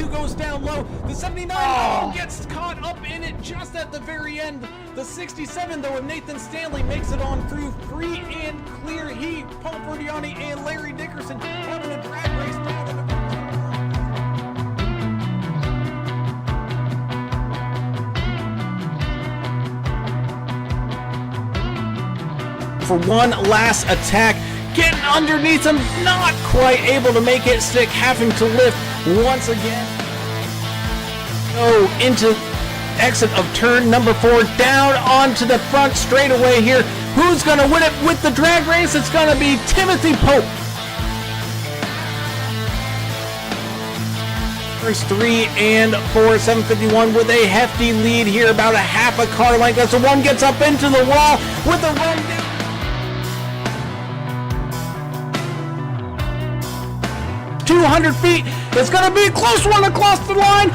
72 goes down low. The 79 gets caught up in it just at the very end. The 67 though of Nathan Stanley makes it on through free and clear. He, Paul Ferdiani, and Larry Dickerson having a drag race down to the for one last attack, getting underneath him, not quite able to make it stick, having to lift once again. Into exit of turn number 4, down onto the front straightaway here. Who's going to win it with the drag race? It's going to be Timothy Pope. First 3 and 4, 751 with a hefty lead here, about a half a car length as the one gets up into the wall with a run down. 200 feet. It's going to be a close one across the line.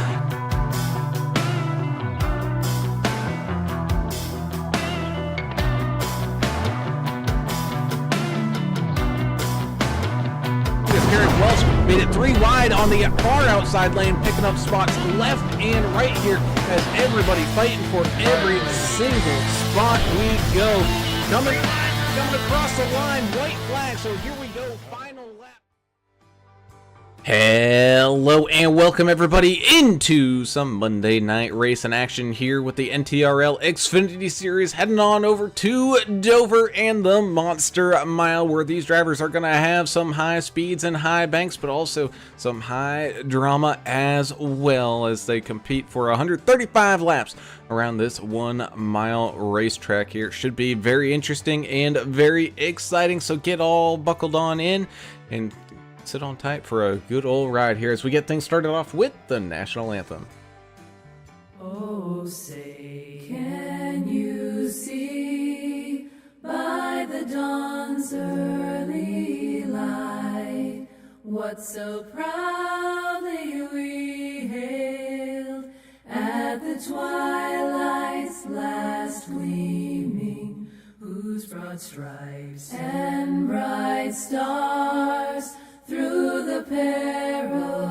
Garrett Welsh made it 3 wide on the far outside lane, picking up spots left and right here as everybody fighting for every single spot we go. Coming across the line, white flag. So here we go, final lap. Hello and welcome everybody into some Monday night racing action here with the NTRL Xfinity Series, heading on over to Dover and the Monster Mile, where these drivers are going to have some high speeds and high banks, but also some high drama as well as they compete for 135 laps around this 1 mile racetrack here. Should be very interesting and very exciting, so get all buckled on in and sit on tight for a good old ride here as we get things started off with the national anthem. Oh, say, can you see by the dawn's early light what so proudly we hailed at the twilight's last gleaming, whose broad stripes and bright stars through the perilous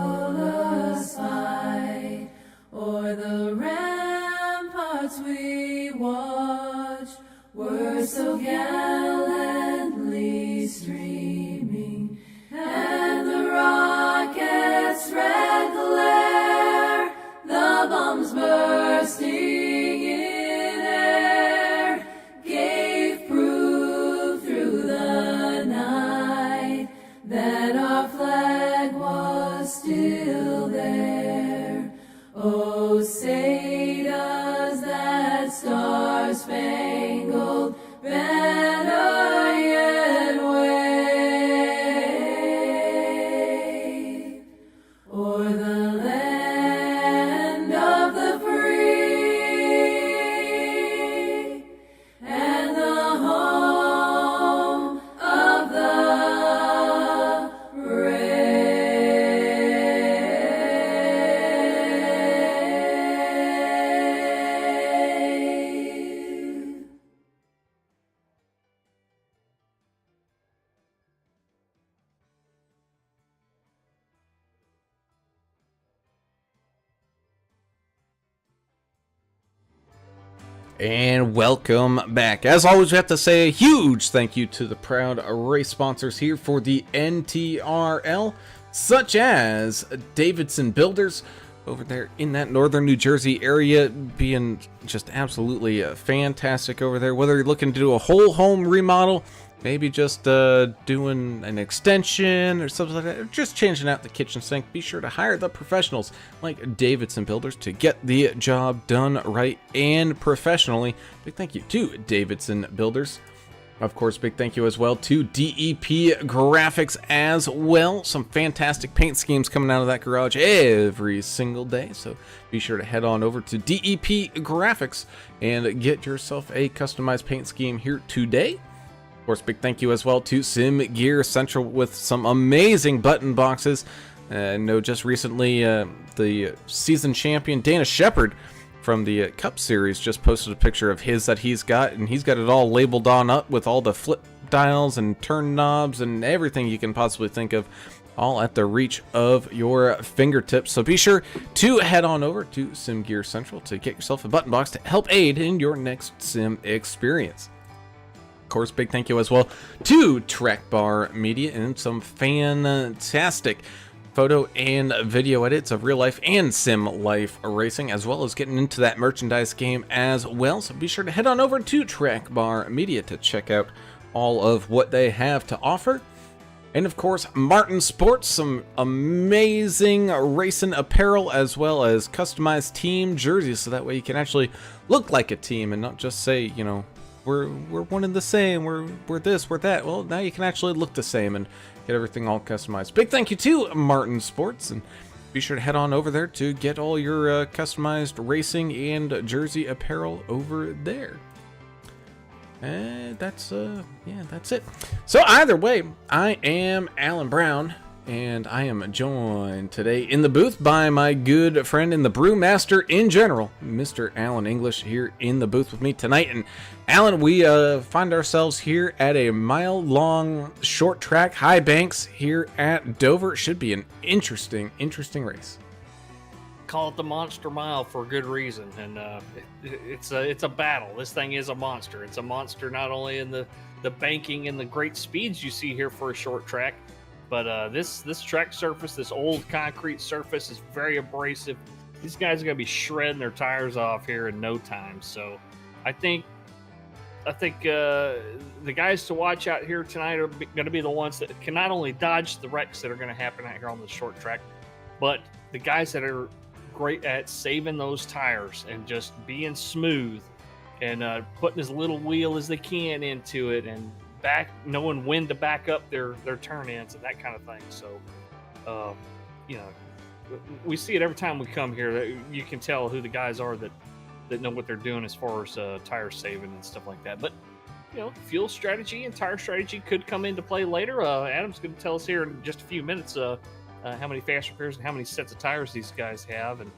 fight, o'er the ramparts we watched, were so gallantly streaming, and the rocket's red glare, the bombs bursting in air, gave proof through the night that our flag was still there. Oh, say does that star-spangled banner yet wave o'er the land of the free and the home of the And welcome back. As always, we have to say a huge thank you to the proud race sponsors here for the NTRL, such as Davidson Builders over there in that northern New Jersey area, being just absolutely fantastic over there. Whether you're looking to do a whole home remodel, maybe just doing an extension or something like that, or just changing out the kitchen sink, be sure to hire the professionals like Davidson Builders to get the job done right and professionally. Big thank you to Davidson Builders. Of course, big thank you as well to DEP Graphics as well. Some fantastic paint schemes coming out of that garage every single day. So be sure to head on over to DEP Graphics and get yourself a customized paint scheme here today. Of course, big thank you as well to Sim Gear Central with some amazing button boxes. I know just recently the season champion Dana Shepard from the Cup Series just posted a picture of his that he's got, and he's got it all labeled on up with all the flip dials and turn knobs and everything you can possibly think of all at the reach of your fingertips. So be sure to head on over to Sim Gear Central to get yourself a button box to help aid in your next sim experience. Of course, big thank you as well to Track Bar Media and some fantastic photo and video edits of real life and sim life racing, as well as getting into that merchandise game as well. So be sure to head on over to Track Bar Media to check out all of what they have to offer. And of course, Martin Sports, some amazing racing apparel as well as customized team jerseys, so that way you can actually look like a team and not just say, you know, we're one and the same, we're this, we're that. Well, now you can actually look the same and get everything all customized. Big thank you to Martin Sports, and be sure to head on over there to get all your customized racing and jersey apparel over there. And that's it. So either way, I am Alan Brown, and I am joined today in the booth by my good friend and the brewmaster in general, Mr. Alan English, here in the booth with me tonight. And Alan, we find ourselves here at a mile-long short track, high banks here at Dover. It should be an interesting race. Call it the Monster Mile for a good reason, and it's a battle. This thing is a monster. It's a monster not only in the banking and the great speeds you see here for a short track, but this track surface, this old concrete surface, is very abrasive. These guys are going to be shredding their tires off here in no time. So I think the guys to watch out here tonight are going to be the ones that can not only dodge the wrecks that are going to happen out here on the short track, but the guys that are great at saving those tires and just being smooth and putting as little wheel as they can into it and knowing when to back up their turn ins and that kind of thing. So, you know, we see it every time we come here. You can tell who the guys are that know what they're doing as far as tire saving and stuff like that. But, you know, fuel strategy and tire strategy could come into play later. Adam's going to tell us here in just a few minutes how many fast repairs and how many sets of tires these guys have. And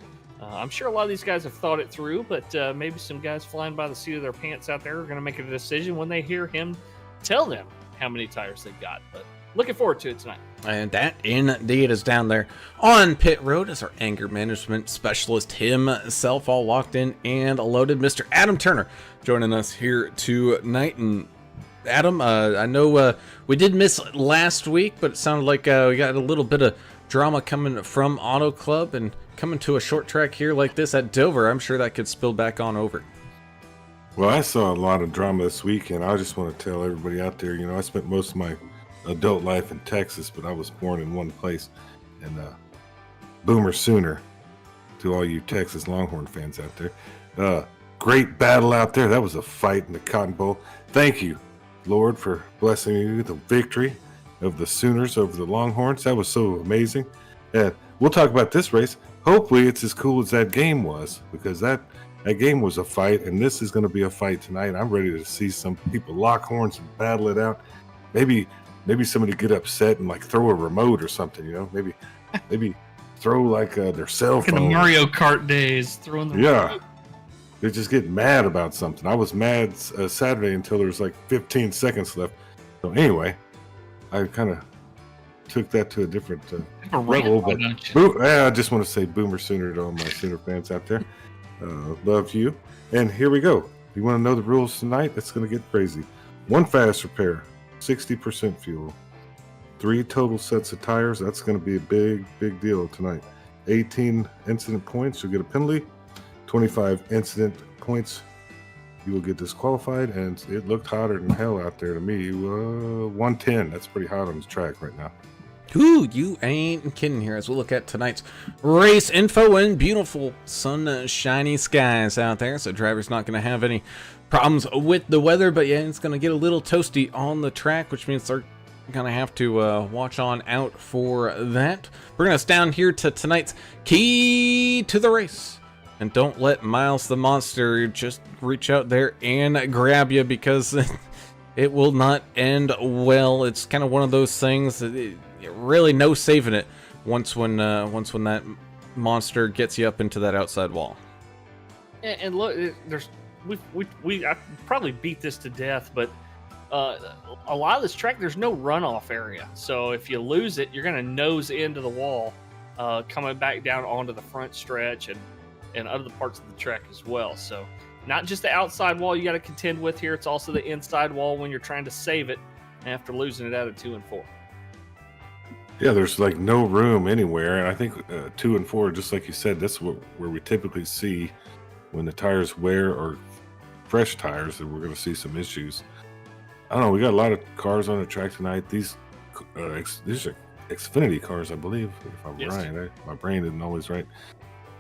I'm sure a lot of these guys have thought it through, but maybe some guys flying by the seat of their pants out there are going to make a decision when they hear him tell them how many tires they've got. But looking forward to it tonight. And that indeed is down there on pit road as our anger management specialist himself, all locked in and loaded, Mr. Adam Turner, joining us here tonight. And Adam, I know we did miss last week, but it sounded like we got a little bit of drama coming from Auto Club, and coming to a short track here like this at Dover, I'm sure that could spill back on over. Well, I saw a lot of drama this week, and I just want to tell everybody out there, you know, I spent most of my adult life in Texas, but I was born in one place, and Boomer Sooner, to all you Texas Longhorn fans out there. Great battle out there. That was a fight in the Cotton Bowl. Thank you, Lord, for blessing me with the victory of the Sooners over the Longhorns. That was so amazing. And we'll talk about this race. Hopefully it's as cool as that game was, because that game was a fight, and this is going to be a fight tonight. I'm ready to see some people lock horns and battle it out. Maybe somebody get upset and like throw a remote or something, you know, maybe throw like their cell phone. In the Mario Kart days, throwing the remote. They just get mad about something. I was mad Saturday until there was like 15 seconds left. So anyway, I kind of took that to a different level. But I just want to say Boomer Sooner to all my Sooner fans out there. Love you. And here we go. If you want to know the rules tonight, it's going to get crazy. 1 fast repair, 60% fuel, 3 total sets of tires. That's going to be a big deal tonight. 18 incident points, you'll get a penalty. 25 incident points, you will get disqualified. And it looked hotter than hell out there to me. 110, that's pretty hot on the track right now. Ooh, you ain't kidding here as we look at tonight's race info and beautiful sunshiny skies out there. So driver's not going to have any problems with the weather, but yeah, it's going to get a little toasty on the track, which means they're going to have to watch on out for that. Bringing us down here to tonight's key to the race. And don't let Miles the Monster just reach out there and grab you, because it will not end well. It's kind of one of those things that really no saving it once when that monster gets you up into that outside wall. And look, I probably beat this to death, but a lot of this track, there's no runoff area. So if you lose it, you're going to nose into the wall, coming back down onto the front stretch and other parts of the track as well. So not just the outside wall you got to contend with here. It's also the inside wall when you're trying to save it after losing it out of 2 and 4. Yeah, there's like no room anywhere, and I think 2 and 4, just like you said, that's where we typically see when the tires wear, or fresh tires, that we're going to see some issues. I don't know. We got a lot of cars on the track tonight. These are Xfinity cars, I believe, if I'm right. My brain isn't always right.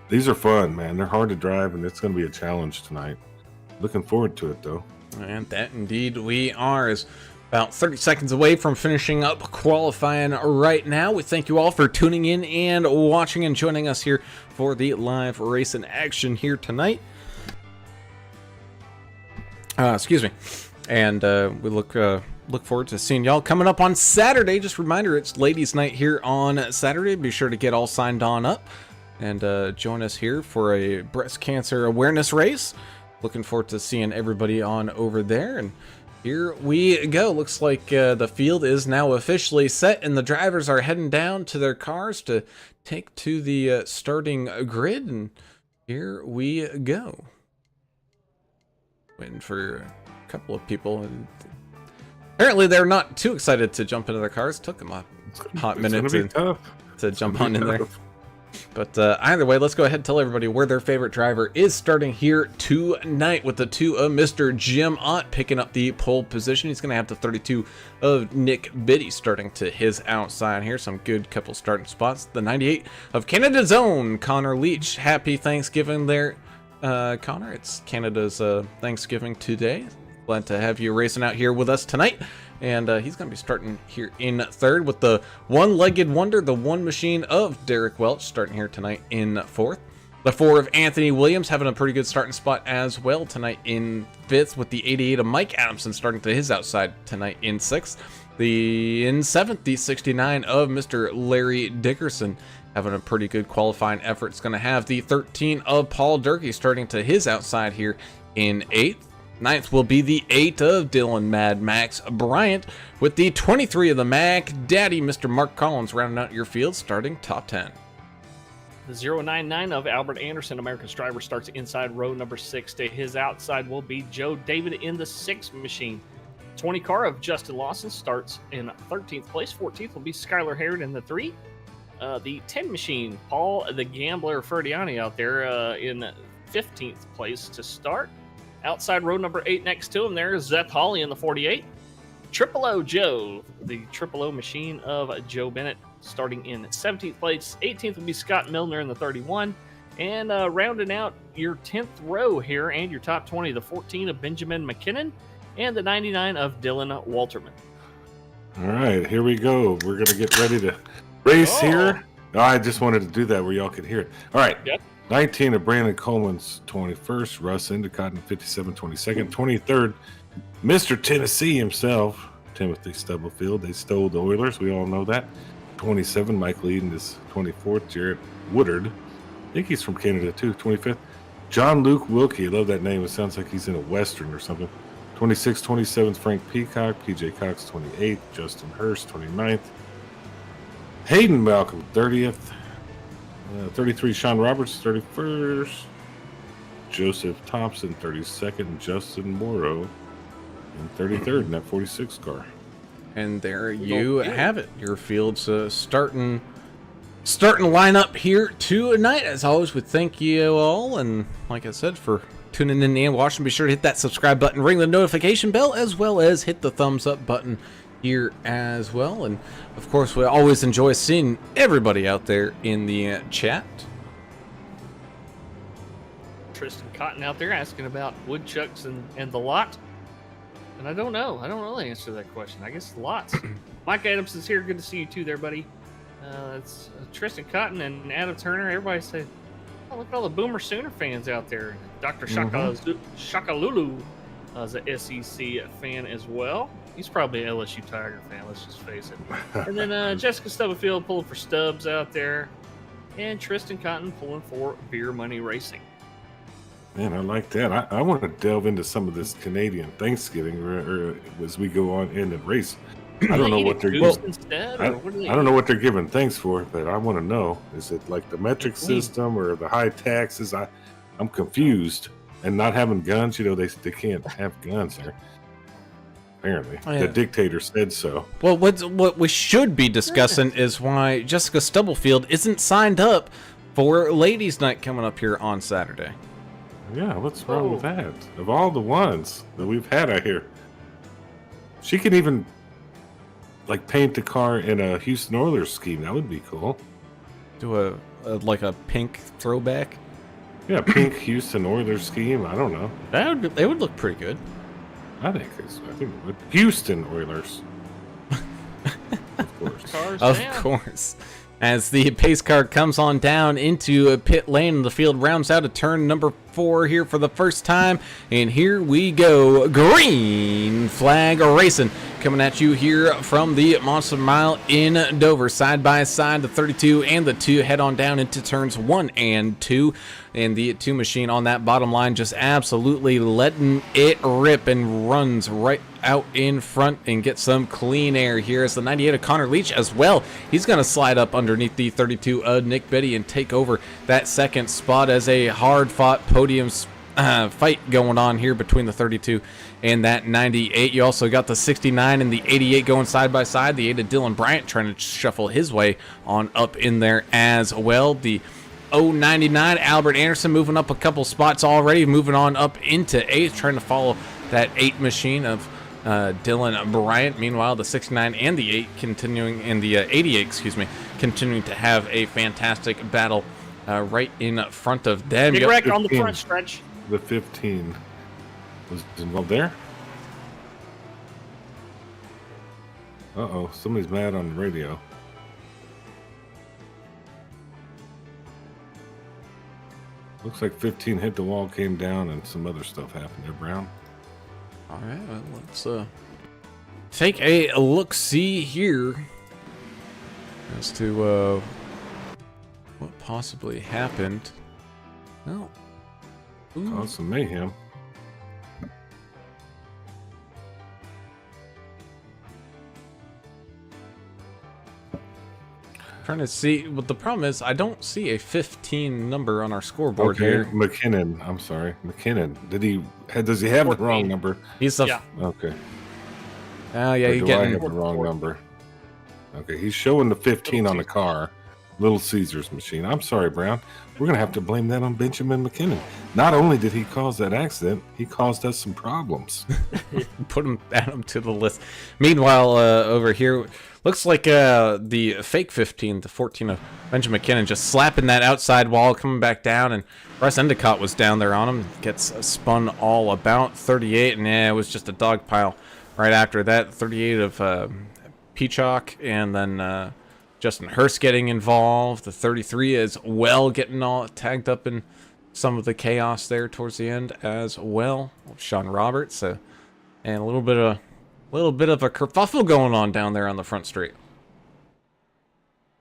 These are fun, man. They're hard to drive, and it's going to be a challenge tonight. Looking forward to it, though. And that indeed we are. Is about 30 seconds away from finishing up qualifying right now. We thank you all for tuning in and watching and joining us here for the live race in action here tonight. Excuse me. And we look forward to seeing y'all coming up on Saturday. Just a reminder, it's ladies' night here on Saturday. Be sure to get all signed on up and join us here for a breast cancer awareness race. Looking forward to seeing everybody on over there. And here we go. Looks like the field is now officially set, and the drivers are heading down to their cars to take to the starting grid. And here we go. Waiting for a couple of people, and apparently they're not too excited to jump into their cars. Took them a hot minute to jump on in there. But either way, let's go ahead and tell everybody where their favorite driver is starting here tonight, with the 2 of Mr. Jim Ott picking up the pole position. He's going to have the 32 of Nick Biddy starting to his outside here. Some good couple starting spots. The 98 of Canada's own Connor Leach. Happy Thanksgiving there, Connor. It's Canada's Thanksgiving today. Glad to have you racing out here with us tonight. And he's going to be starting here in third, with the one-legged wonder, the one machine of Derek Welch, starting here tonight in fourth. The 4 of Anthony Williams having a pretty good starting spot as well tonight in fifth, with the 88 of Mike Adamson starting to his outside tonight in sixth. In seventh, the 69 of Mr. Larry Dickerson having a pretty good qualifying effort. It's going to have the 13 of Paul Durkee starting to his outside here in eighth. Ninth will be the 8 of Dylan Mad Max Bryant, with the 23 of the Mac Daddy, Mr. Mark Collins, rounding out your field, starting top 10. The 099 of Albert Anderson, America's driver, starts inside row number 6. To his outside will be Joe David in the 6 machine. 20 car of Justin Lawson starts in 13th place. 14th will be Skylar Harrod in the 3. The 10 machine, Paul the Gambler Ferdiani out there in 15th place to start. Outside row number 8 next to him, there is Zeth Hawley in the 48. Triple O Joe, the Triple O machine of Joe Bennett, starting in 17th place. 18th will be Scott Milner in the 31. And rounding out your 10th row here and your top 20, the 14 of Benjamin McKinnon and the 99 of Dylan Walterman. All right, here we go. We're going to get ready to race here. Oh, I just wanted to do that where y'all could hear it. All right. Yep. 19 of Brandon Coleman's 21st, Russ Endicott in 57, 22nd. 23rd, Mr. Tennessee himself, Timothy Stubblefield. They stole the Oilers. We all know that. 27, Mike Leeden is 24th. Jarrett Woodard, I think he's from Canada too, 25th. John Luke Wilkie, I love that name. It sounds like he's in a Western or something. 26th, 27th, Frank Peacock. PJ Cox, 28th. Justin Hurst, 29th. Hayden Malcolm, 30th. 33, Sean Roberts, 31st. Joseph Thompson, 32nd. Justin Morrow in 33rd in that 46 car. And there you have it. Your field's starting lineup here tonight. As always, we thank you all, and like I said, for tuning in and watching. Be sure to hit that subscribe button, ring the notification bell, as well as hit the thumbs up button here as well. And of course, we always enjoy seeing everybody out there in the chat. Tristan Cotton out there asking about woodchucks and the lot. And I don't know. I don't really answer that question. I guess lots. Mike Adamson's here. Good to see you too there, buddy. It's Tristan Cotton and Adam Turner. Everybody say, oh, look at all the Boomer Sooner fans out there. Dr. Shakalulu is a SEC fan as well. He's probably an LSU Tiger fan, let's just face it. And then Jessica Stubblefield pulling for Stubbs out there. And Tristan Cotton pulling for Beer Money Racing. Man, I like that. I want to delve into some of this Canadian Thanksgiving or as we go on in the race. I Do don't they know eat what a they're goose giving. instead, I, or what do they I don't know eat? what they're giving thanks for, but I want to know: is it like the metric It's lean. system or the high taxes? I'm confused. And not having guns, they can't have guns there. Apparently, Oh, yeah. the dictator said so. Well, what we should be discussing is why Jessica Stubblefield isn't signed up for Ladies' Night coming up here on Saturday. Yeah, what's wrong with Oh. that? Of all the ones that we've had out here, she can even like paint the car in a Houston Oilers scheme. That would be cool. Do like a pink throwback. Yeah, pink Houston Oilers scheme. I don't know. It would look pretty good. I think it would. Houston Oilers. Of course. Cars Of down. course. As the pace car comes on down into a pit lane, the field rounds out a turn number 4 here for the first time. And here we go. Green flag racing. Coming at you here from the Monster Mile in Dover. Side by side, the 32 and the 2 head on down into turns 1 and 2. And the 2 machine on that bottom line just absolutely letting it rip and runs right out in front and get some clean air here as the 98 of Connor Leach as well. He's going to slide up underneath the 32 of Nick Biddy and take over that second spot as a hard-fought podium fight going on here between the 32 and that 98. You also got the 69 and the 88 going side by side. The 8 of Dylan Bryant trying to shuffle his way on up in there as well. The 099 Albert Anderson moving up a couple spots already, moving on up into 8th, trying to follow that 8 machine of Dylan Bryant. Meanwhile, the 69 and the 8 continuing, and the 88, continuing to have a fantastic battle right in front of them. Big Yep. wreck on the 15. front stretch. The 15 was involved there. Uh-oh, somebody's mad on the radio. Looks like 15 hit the wall, came down, and some other stuff happened there, Brown. All right, well, let's take a look-see here as to what possibly happened. Well, ooh. Caused some mayhem. Trying to see, but the problem is I don't see a 15 number on our scoreboard Okay, here. McKinnon. I'm sorry, McKinnon. Does he have the 14. wrong number? He's the Yeah. Okay. Oh yeah, Or you're do I getting have the wrong number? Okay, he's showing the 15 on the car. Little Caesars machine. I'm sorry, Brown. We're gonna have to blame that on Benjamin McKinnon. Not only did he cause that accident, he caused us some problems. put him, add him to the list. Meanwhile, over here, looks like the fake 15, the 14 of Benjamin McKinnon, just slapping that outside wall, coming back down, and Russ Endicott was down there on him, gets spun all about. 38, and yeah, it was just a dog pile right after that. 38 of Peacock, and then Justin Hurst getting involved. The 33 as well, getting all tagged up in some of the chaos there towards the end as well. Sean Roberts, and a little bit of a kerfuffle going on down there on the front straight.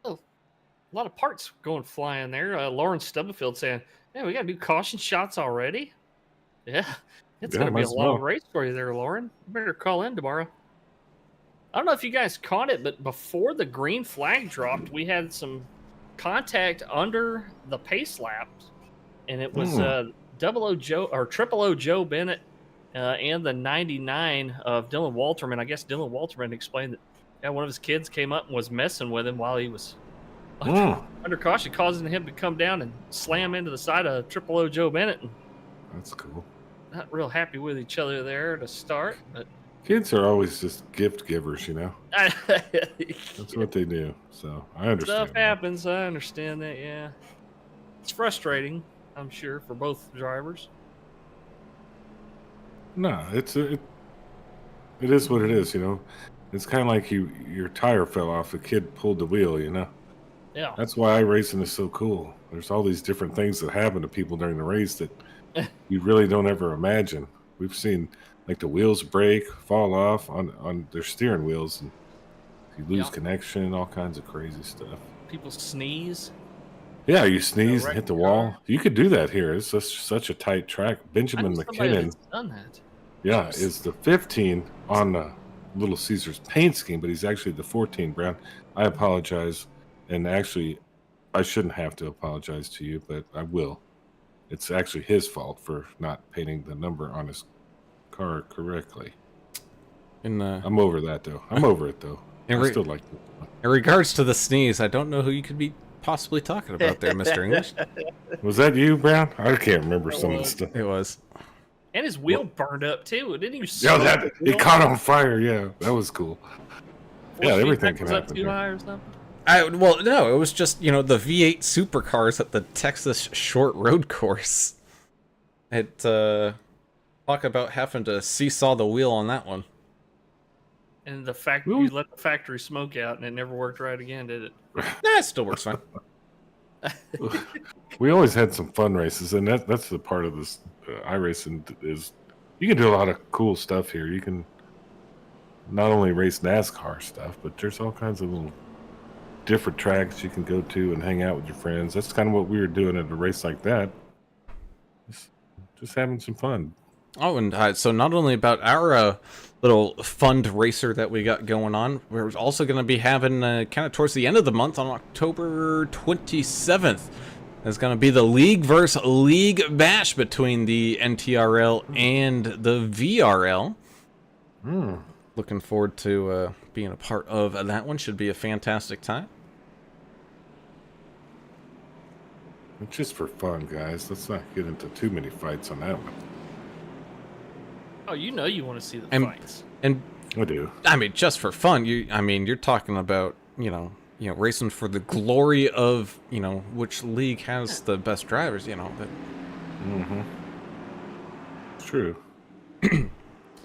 Oh, a lot of parts going flying there. Lauren Stubblefield saying, "Yeah, we got to do caution shots already." Yeah, it's Yeah, going to be might a as long well. race for you there, Lauren. You better call in tomorrow. I don't know if you guys caught it, but before the green flag dropped, we had some contact under the pace laps, and it was Triple O Joe Bennett and the 99 of Dylan Walterman. I guess Dylan Walterman explained that one of his kids came up and was messing with him while he was under caution, causing him to come down and slam into the side of Triple O Joe Bennett. And That's cool. not real happy with each other there to start, but Kids are always just gift givers, you know. That's what they do. So I understand. Stuff happens. I understand that. Yeah, it's frustrating, I'm sure, for both drivers. No, it is what it is, you know. It's kind of like your tire fell off. The kid pulled the wheel, you know. Yeah, That's why iRacing is so cool. There's all these different things that happen to people during the race that you really don't ever imagine. We've seen like the wheels break, fall off on their steering wheels, and you lose connection, all kinds of crazy stuff. people sneeze. Yeah, you sneeze and hit the wreck wall. car. You could do that here. It's such a tight track. I Benjamin know somebody McKinnon, that's done that. yeah, is the 15 on the Little Caesars paint scheme, but he's actually the 14, Brown. I apologize. And actually, I shouldn't have to apologize to you, but I will. It's actually his fault for not painting the number on his car correctly. In I'm over that, though. I'm over it, though. I still like it. in regards to the sneeze, I don't know who you could be possibly talking about there, Mr. English. Was that you, Brown? I can't remember some of the stuff. It was. And his wheel burned up too. Didn't you? Yeah, smoke that the it wheel? caught on fire. Yeah, that was cool. Force everything feedback can was up happen too here. high or something? Well, no, it was just, the V8 supercars at the Texas short road course. It, talk about having to seesaw the wheel on that one. And the fact you let the factory smoke out and it never worked right again, did it? Nah, it still works fine. We always had some fun races, and that's the part of this iRacing is you can do a lot of cool stuff here. You can not only race NASCAR stuff, but there's all kinds of little different tracks you can go to and hang out with your friends. That's kind of what we were doing at a race like that. Just having some fun. Oh, and so not only about our little fund racer that we got going on, we're also going to be having kind of towards the end of the month on October 27th. There's going to be the League versus League bash between the NTRL and the VRL. Looking forward to being a part of that one. Should be a fantastic time. It's just for fun, guys. Let's not get into too many fights on that one. Oh, you want to see the fights. And I do. I mean, just for fun, you're talking about, racing for the glory of, which league has the best drivers, but It's true.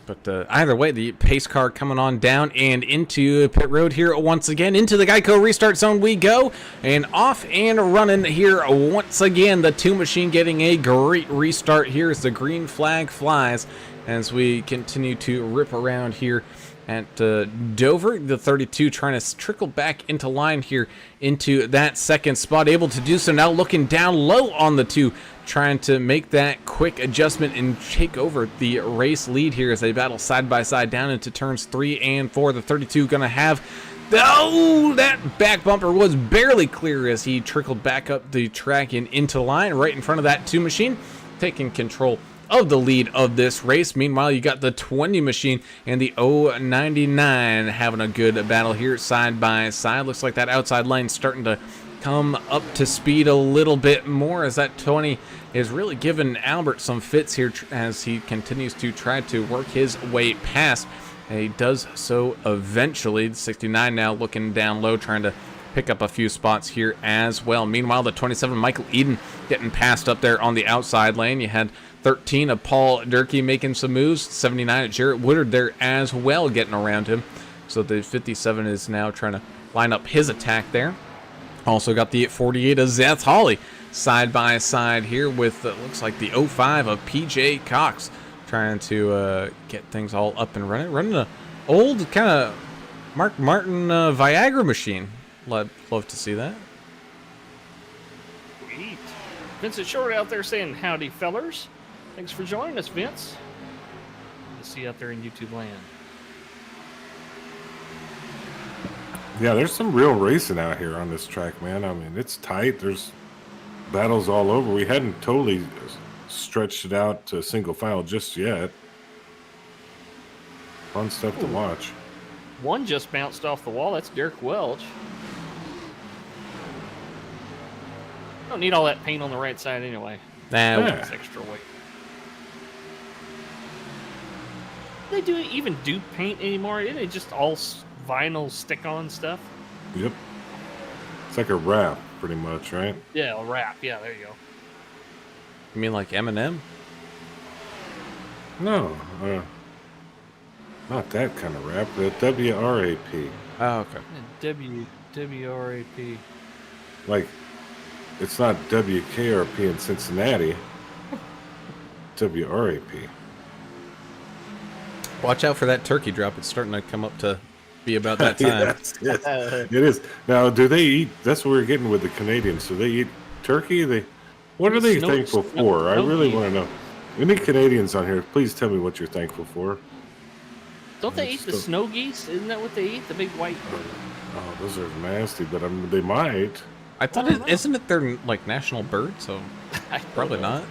But either way, the pace car coming on down and into pit road here once again. Into the Geico restart zone we go. And off and running here once again. The 2 machine getting a great restart here as the green flag flies as we continue to rip around here at Dover. The 32 trying to trickle back into line here into that second spot. Able to do so now, looking down low on the 2. Trying to make that quick adjustment and take over the race lead here as they battle side by side down into turns 3 and 4. The 32 going to have... Oh, that back bumper was barely clear as he trickled back up the track and into the line right in front of that 2 machine, taking control of the lead of this race. Meanwhile, you got the 20 machine and the 099 having a good battle here side by side. Looks like that outside lane starting to come up to speed a little bit more as that 20 is really giving Albert some fits here as he continues to try to work his way past. And he does so eventually. The 69 now looking down low, trying to pick up a few spots here as well. Meanwhile, the 27 Michael Eden getting passed up there on the outside lane. You had 13 of Paul Durkee making some moves. 79 of Jarrett Woodard there as well getting around him. So the 57 is now trying to line up his attack there. Also got the 48 of Zeth Hawley side by side here with looks like the 05 of PJ Cox trying to get things all up and running an old kind of Mark Martin Viagra machine. Love to see that. Sweet. Vincent Short out there saying howdy fellers. Thanks for joining us, Vince. Good to see you out there in YouTube land. Yeah, there's some real racing out here on this track, man. I mean, it's tight. There's battles all over. We hadn't totally stretched it out to single file just yet. Fun stuff to watch. One just bounced off the wall. That's Derek Welch. Don't need all that paint on the right side anyway. Nah, That's extra weight. They even do paint anymore? Isn't it just all vinyl stick-on stuff? Yep. It's like a wrap, pretty much, right? Yeah, a wrap. Yeah, there you go. you mean like Eminem? No, not that kind of wrap. The WRAP. Oh, okay. WRAP. Like, it's not WKRP in Cincinnati. WRAP. Watch out for that turkey drop. It's starting to come up to be about that time. Yes, it is. Now, do they eat? That's what we're getting with the Canadians. So they eat turkey? What are they thankful for? I really want to know. Any Canadians on here, please tell me what you're thankful for. Don't they eat the snow geese? Isn't that what they eat? The big white. Oh, those are nasty, but they might. I thought isn't it their like national bird? So probably not.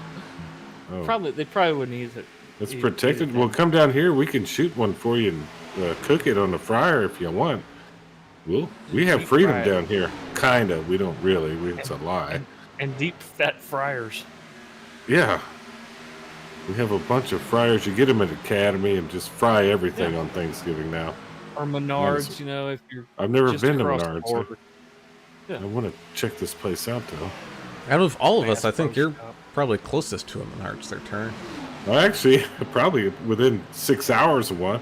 Oh. They probably wouldn't eat it. It's protected. Well, come down here. We can shoot one for you and cook it on the fryer if you want. We have freedom down here. Kinda. We don't really. It's a lie. And deep fat fryers. Yeah. We have a bunch of fryers. You get them at Academy and just fry everything on Thanksgiving now. Or Menards, if you're. I've never been to Menards. I want to check this place out, though. Out of all of us, I think you're probably closest to a Menards their turn. Well, actually, probably within 6 hours of one.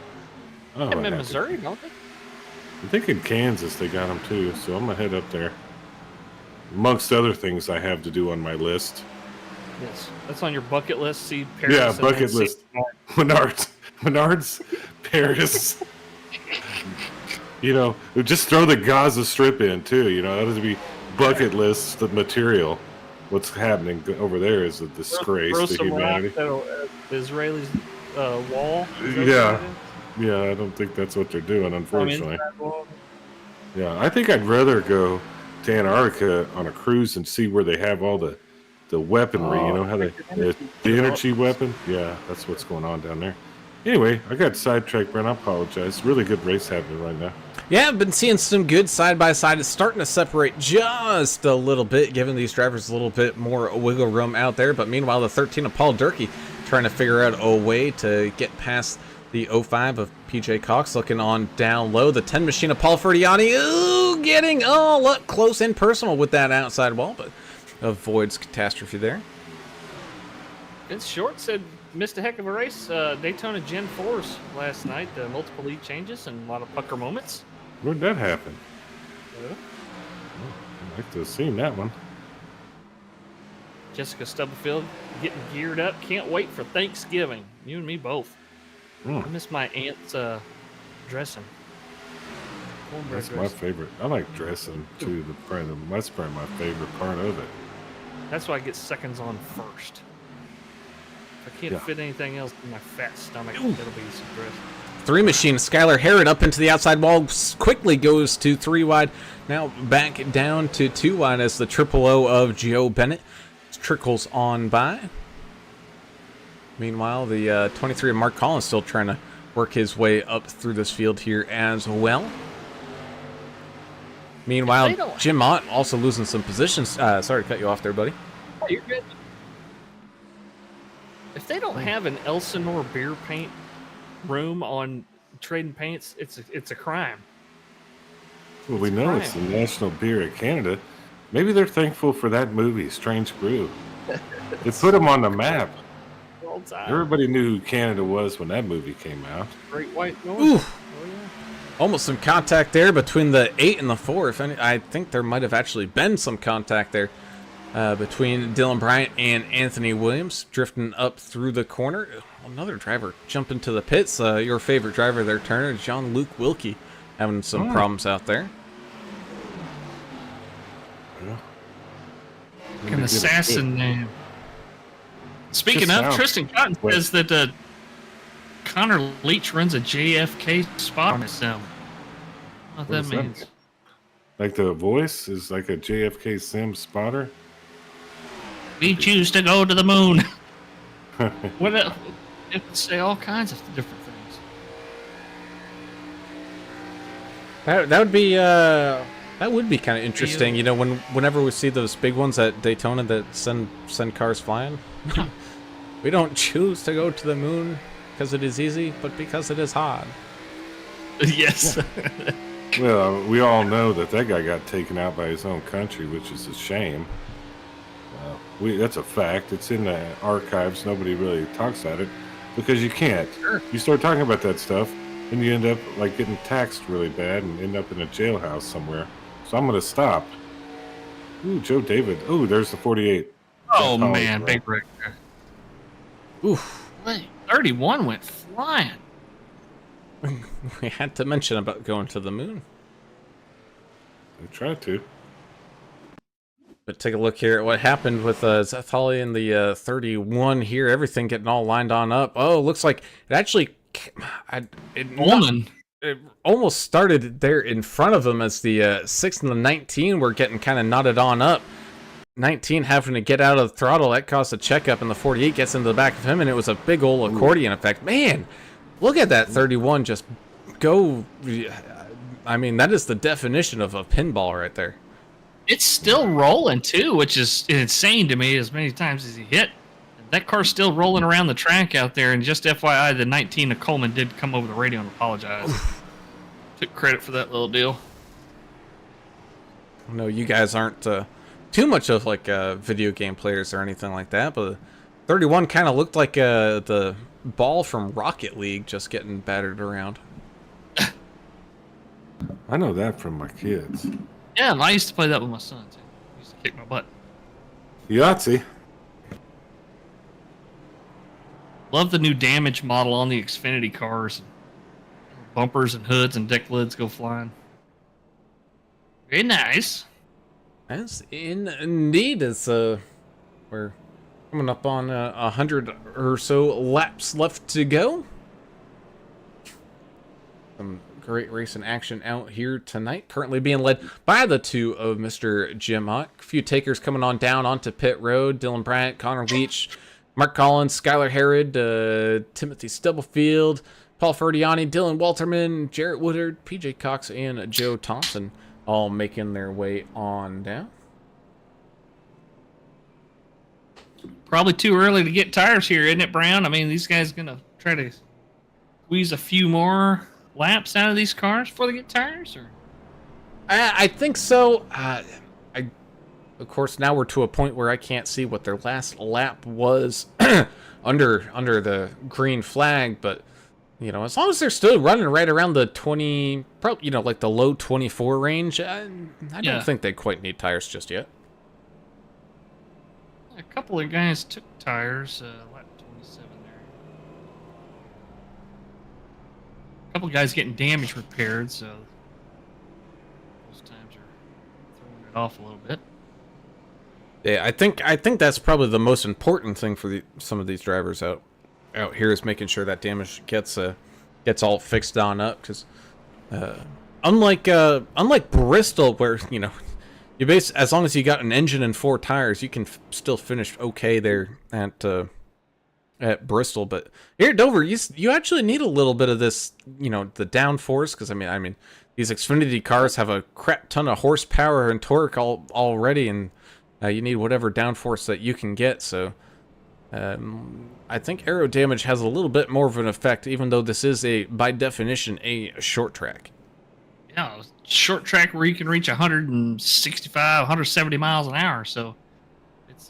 Oh, I'm in Missouri, don't they? I think in Kansas they got them too, so I'm going to head up there. Amongst other things I have to do on my list. Yes, that's on your bucket list. See Paris. Yeah, bucket list. Menards, Paris. Just throw the Gaza Strip in too. That would be bucket list the material. What's happening over there is a disgrace to humanity. Israelis wall. Yeah, I don't think that's what they're doing, unfortunately. Yeah, I think I'd rather go to Antarctica on a cruise and see where they have all the weaponry. How the energy weapon. Yeah, that's what's going on down there. Anyway, I got sidetracked, Brent. I apologize. Really good race happening right now. Yeah, I've been seeing some good side-by-side. It's starting to separate just a little bit, giving these drivers a little bit more wiggle room out there. But meanwhile, the 13 of Paul Durkee trying to figure out a way to get past the 05 of PJ Cox, looking on down low. The 10 machine of Paul Ferdiani, getting all up close and personal with that outside wall, but avoids catastrophe there. Vince Short said missed a heck of a race. Daytona Gen 4s last night. Multiple lead changes and a lot of pucker moments. Where'd that happen? I'd like to have seen that one. Jessica Stubblefield getting geared up. Can't wait for Thanksgiving. You and me both. I miss my aunt's dressing. That's my favorite. I like dressing too. That's probably my favorite part of it. That's why I get seconds on first. If I can't fit anything else in my fat stomach, it'll be some dressing. 3 machine, Skylar Herod up into the outside wall, quickly goes to 3 wide. Now back down to 2 wide as the triple O of Joe Bennett trickles on by. Meanwhile, the 23 of Mark Collins still trying to work his way up through this field here as well. Meanwhile, Jim Mott also losing some positions. Sorry to cut you off there, buddy. Oh, you're good. If they don't have an Elsinore beer paint room on trading paints, it's a crime. Well, we know it's the national beer of Canada. Maybe they're thankful for that movie, Strange Brew. They put them on the map. Everybody knew who Canada was when that movie came out. Great White North. Almost some contact there between the 8 and the 4. I think there might have actually been some contact there between Dylan Bryant and Anthony Williams, drifting up through the corner. Another driver jumping to the pits. Your favorite driver there, Turner, Jean-Luc Wilkie, having some problems out there. An assassin name. Speaking of, Tristan Cotton says that Connor Leach runs a JFK spot on his sim. What that means? Like the voice is like a JFK sim spotter? We choose to go to the moon. What else? It would say all kinds of different things. That would be kind of interesting, whenever we see those big ones at Daytona that send cars flying. We don't choose to go to the moon because it is easy, but because it is hard. Yes. Well, we all know that guy got taken out by his own country, which is a shame. That's a fact. It's in the archives. Nobody really talks about it because you can't. Sure. You start talking about that stuff, and you end up like getting taxed really bad and end up in a jailhouse somewhere. So I'm going to stop. Ooh, Joe David. Ooh, there's the 48. Oh, man. Big wreck. Oof. 31 went flying. We had to mention about going to the moon. I tried to. But take a look here at what happened with Zathali in the 31 here. Everything getting all lined on up. Oh, looks like it actually... It almost started there in front of him as the 6 and the 19 were getting kind of knotted on up. 19 having to get out of the throttle. That caused a checkup, and the 48 gets into the back of him, and it was a big old accordion effect. Man, look at that 31 just go. I mean, that is the definition of a pinball right there. It's still rolling, too, which is insane to me as many times as he hit. That car's still rolling around the track out there, and just FYI, the 19 of Coleman did come over the radio and apologize. Took credit for that little deal. I know you guys aren't too much of like video game players or anything like that, but 31 kind of looked like the ball from Rocket League just getting battered around. I know that from my kids. Yeah, and I used to play that with my son, too. He used to kick my butt. Yahtzee. Love the new damage model on the Xfinity cars. Bumpers and hoods and deck lids go flying. Very nice. As indeed, as we're coming up on 100 or so laps left to go. Some great racing action out here tonight. Currently being led by the two of Mr. Jim Hawk. A few takers coming on down onto pit road. Dylan Bryant, Connor Leach, Mark Collins, Skylar Herod, Timothy Stubblefield, Paul Ferdiani, Dylan Walterman, Jarrett Woodard, PJ Cox, and Joe Thompson all making their way on down. Probably too early to get tires here, isn't it, Brown? I mean, these guys going to try to squeeze a few more laps out of these cars before they get tires? Or I think so. Of course, now we're to a point where I can't see what their last lap was under the green flag, but you know, as long as they're still running right around the 20, probably, you know, like the low 24 range, I don't think they quite need tires just yet. A couple of guys took tires, lap 27 there. A couple of guys getting damage repaired, so those times are throwing it off a little bit. Yeah, I think that's probably the most important thing for some of these drivers out here is making sure that damage gets all fixed on up, because unlike Bristol, where you know as long as you got an engine and 4 tires, you can still finish okay there at Bristol. But here at Dover, you actually need a little bit of this, you know, the downforce, because I mean these Xfinity cars have a crap ton of horsepower and torque already, and you need whatever downforce that you can get. So I think aero damage has a little bit more of an effect, even though this is by definition a short track. Yeah, short track where you can reach 165, 170 miles an hour. So it's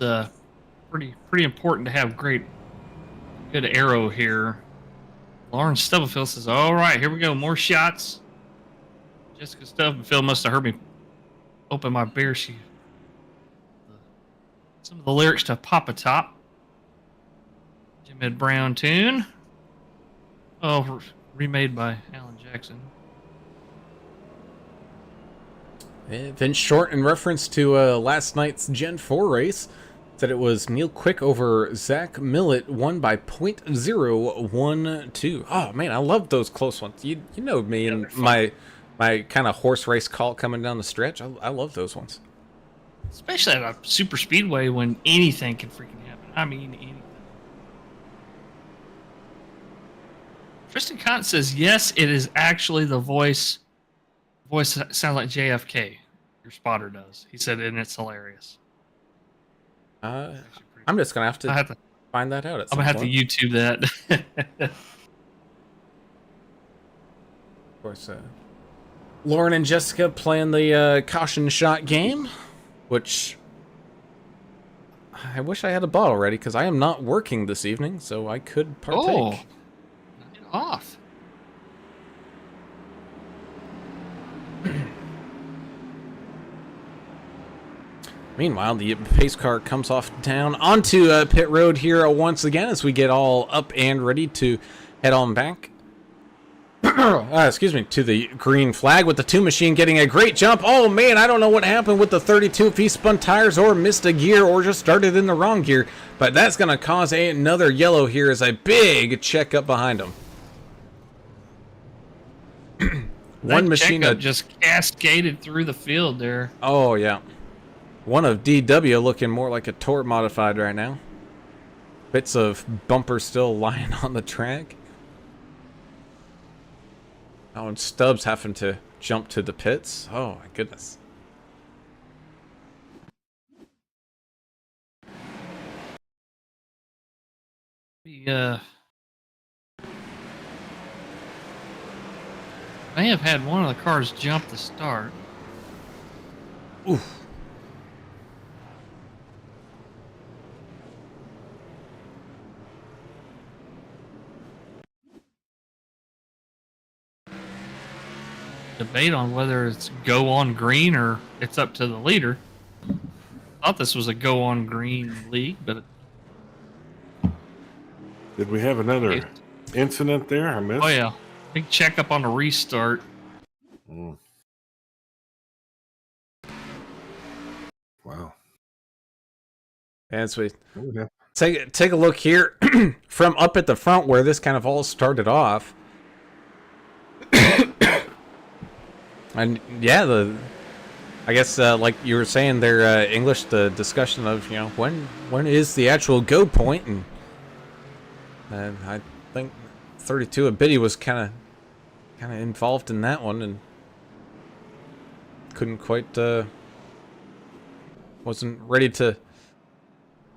pretty important to have good aero here. Lauren Stubblefield says, "All right, here we go, more shots." Jessica Stubblefield must have heard me open my beer. Some of the lyrics to Papa Top. Jim Ed Brown tune. Oh, remade by Alan Jackson. Vince Short, in reference to last night's Gen 4 race, said it was Neil Quick over Zach Millett, won by .012. Oh man, I love those close ones. You know me and my kind of horse race call coming down the stretch. I love those ones. Especially at a super speedway when anything can freaking happen. I mean, anything. Tristan Cotton says, yes, it is actually the voice. Voice sounds like JFK. Your spotter does. He said, and it's hilarious. I'm just going to have to find that out at some point. I'm going to have to YouTube that. Of course, Lauren and Jessica playing the caution shot game, which I wish I had a bottle ready, because I am not working this evening, so I could partake. Oh, knock it off. Meanwhile, the pace car comes off down onto pit road here once again as we get all up and ready to head on back. excuse me, to the green flag with the 2 machine getting a great jump. Oh man, I don't know what happened with the 32, if he spun tires or missed a gear or just started in the wrong gear, but that's going to cause another yellow here as a big checkup behind him. One machine just cascaded through the field there. Oh yeah. One of DW looking more like a Tort modified right now. Bits of bumper still lying on the track. Oh, and Stubbs having to jump to the pits. Oh my goodness. May have had one of the cars jump the start. Oof. Debate on whether it's go on green or it's up to the leader. Thought this was a go on green league, but Did we have another incident there? I missed. oh yeah, big checkup on the restart. Mm. Wow. And sweet. Okay. Take a look here from up at the front where this kind of all started off. And yeah, I guess like you were saying there, English, the discussion of, you know, when is the actual go point, and I think 32 a Biddy was kind of involved in that one and couldn't quite wasn't ready to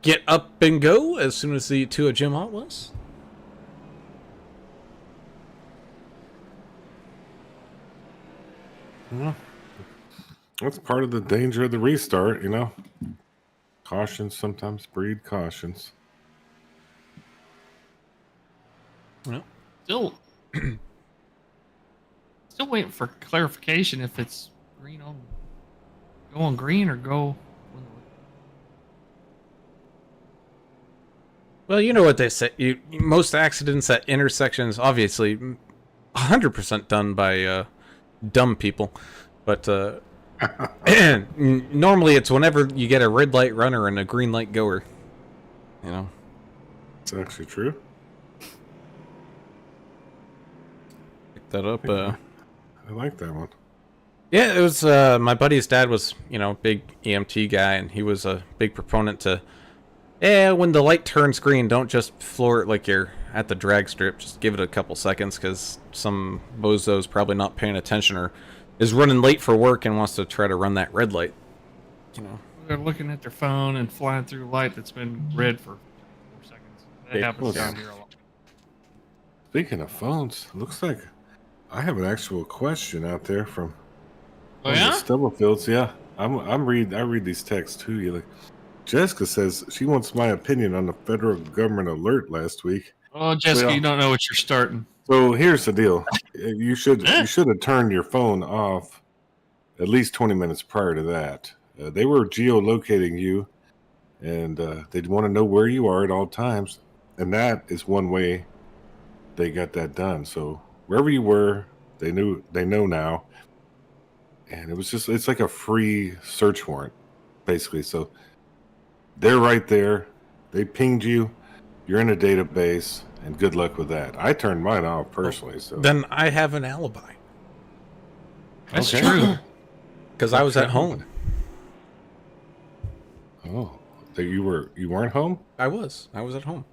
get up and go as soon as the 2 of Jim Hott was. Well, that's part of the danger of the restart, you know. Cautions sometimes breed cautions. Well, Still waiting for clarification if it's go on green or go. well, you know what they say. Most accidents at intersections, obviously, 100% done by dumb people, but normally it's whenever you get a red light runner and a green light goer. You know, It's actually true. pick that up. I like that one. Yeah, it was my buddy's dad was, you know, big EMT guy, and he was a big proponent to, when the light turns green, don't just floor it like you're at the drag strip. Just give it a couple seconds, because some bozo's probably not paying attention or is running late for work and wants to try to run that red light. You know, They're looking at their phone and flying through light that's been red for 4 seconds. That Yeah, happens cool. down here a lot. Speaking of phones, looks like I have an actual question out there from Oh one of yeah? the Stubblefields. Yeah, I read these texts to you. Like, Jessica says she wants my opinion on the federal government alert last week. Oh, Jessica, Well- you don't know what you're starting. So here's the deal: you should have turned your phone off at least 20 minutes prior to that. They were geolocating you, and they'd want to know where you are at all times, and that is one way they got that done. So wherever you were, they know now, and it's like a free search warrant, basically. So they're right there. They pinged you. You're in a database, and good luck with that. I turned mine off personally. So then I have an alibi That's Okay. true. because I was at home. Oh, that you weren't home? I was at home.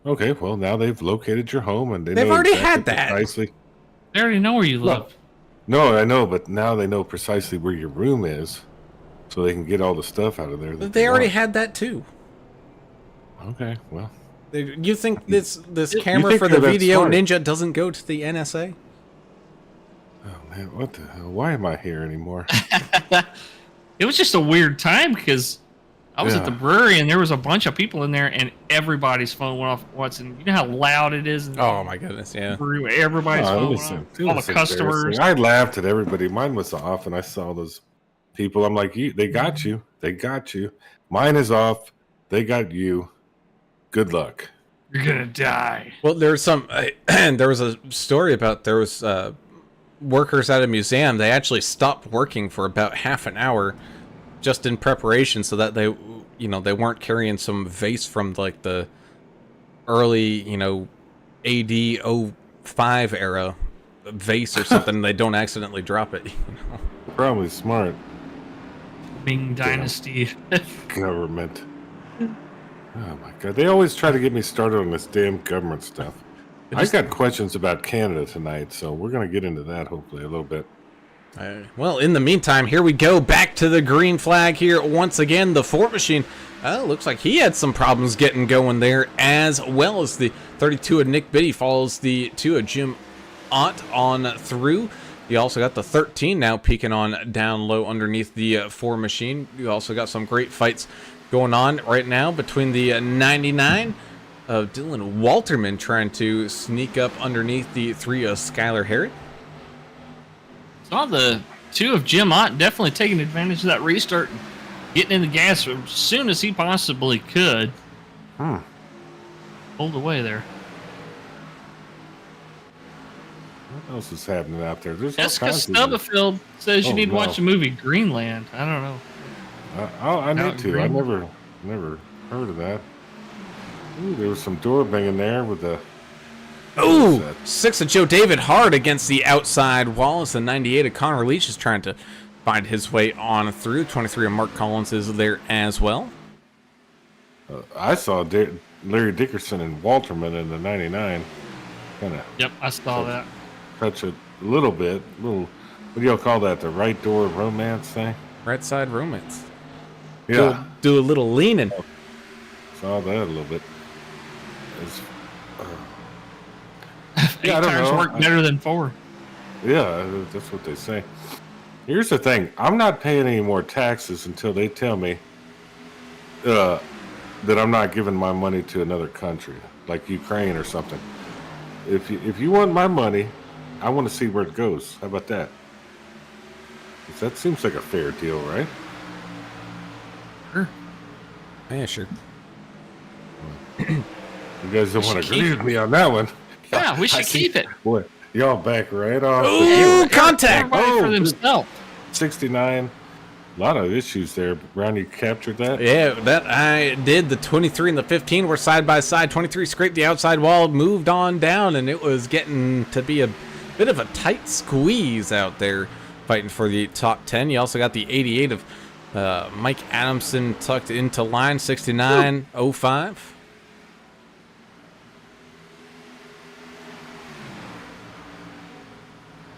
Okay, well now they've located your home and They've know already exactly had that. precisely. They already know where you live. No, I know, but now they know precisely where your room is, so they can get all the stuff out of there. That They already want. had that too. Okay, well, You think this You camera think for the they're that video smart. ninja doesn't go to the NSA? oh man, what the hell? Why am I here anymore? It was just a weird time because I was at the Yeah. brewery and there was a bunch of people in there and everybody's phone went off once. And you know how loud it is in the Oh my goodness, yeah. brewery? Everybody's Oh, phone it went was- off. it All was the customers. embarrassing. I laughed at everybody. Mine was off, and I saw those people. I'm like, they got you. They got you. Mine is off. They got you. Good luck. You're gonna die. Well, there's some. There was a story about there was workers at a museum. They actually stopped working for about half an hour, just in preparation, so that they, they weren't carrying some vase from like the early, AD 05 era vase or something. They don't accidentally drop it. Probably smart. Ming Dynasty. Government. Oh my god. They always try to get me started on this damn government stuff. I got questions about Canada tonight, so we're going to get into that hopefully a little bit. Well, in the meantime, here we go back to the green flag here once again. The Ford machine, looks like he had some problems getting going there, as well as the 32 of Nick Biddy follows the 2 of Jim Ott on through. You also got the 13 now peeking on down low underneath the Ford machine. You also got some great fights going on right now between the 99 of Dylan Walterman trying to sneak up underneath the 3 of Skylar Harry. Saw the 2 of Jim Ott definitely taking advantage of that restart, and getting in the gas as soon as he possibly could. Pulled away there. What else is happening out there? There's all Jessica kinds of- Stubblefield says you Oh, need to no. watch the movie Greenland. I don't know. I need Out to. green. I never heard of that. Ooh, there was some door banging there with the. Oh, What is that? 6 of Joe David Hard against the outside wall as the 98 of Connor Leach is trying to find his way on through. 23 of Mark Collins is there as well. I saw Larry Dickerson and Walterman in the 99. Kind of Yep, I saw that. touch it a little bit. What do y'all call that? The right door romance thing? Right side romance. Yeah, Do a little leaning. saw that a little bit. It's, 8 I don't tires know. work better than 4. yeah, that's what they say. Here's the thing: I'm not paying any more taxes until they tell me that I'm not giving my money to another country, like Ukraine or something. If you want my money, I want to see where it goes. How about that? 'Cause that seems like a fair deal, right? Sure. Yeah, sure. You guys don't want to should agree keep with me on that one. Yeah, we I should see- keep it. Boy, y'all back right off. Ooh, contact! Everybody for Oh, themselves. 69. A lot of issues there. Brown, you captured that? Yeah, that I did. The 23 and the 15 were side by side. 23 scraped the outside wall, moved on down, and it was getting to be a bit of a tight squeeze out there fighting for the top 10. You also got the 88 of Mike Adamson tucked into line, 69.05.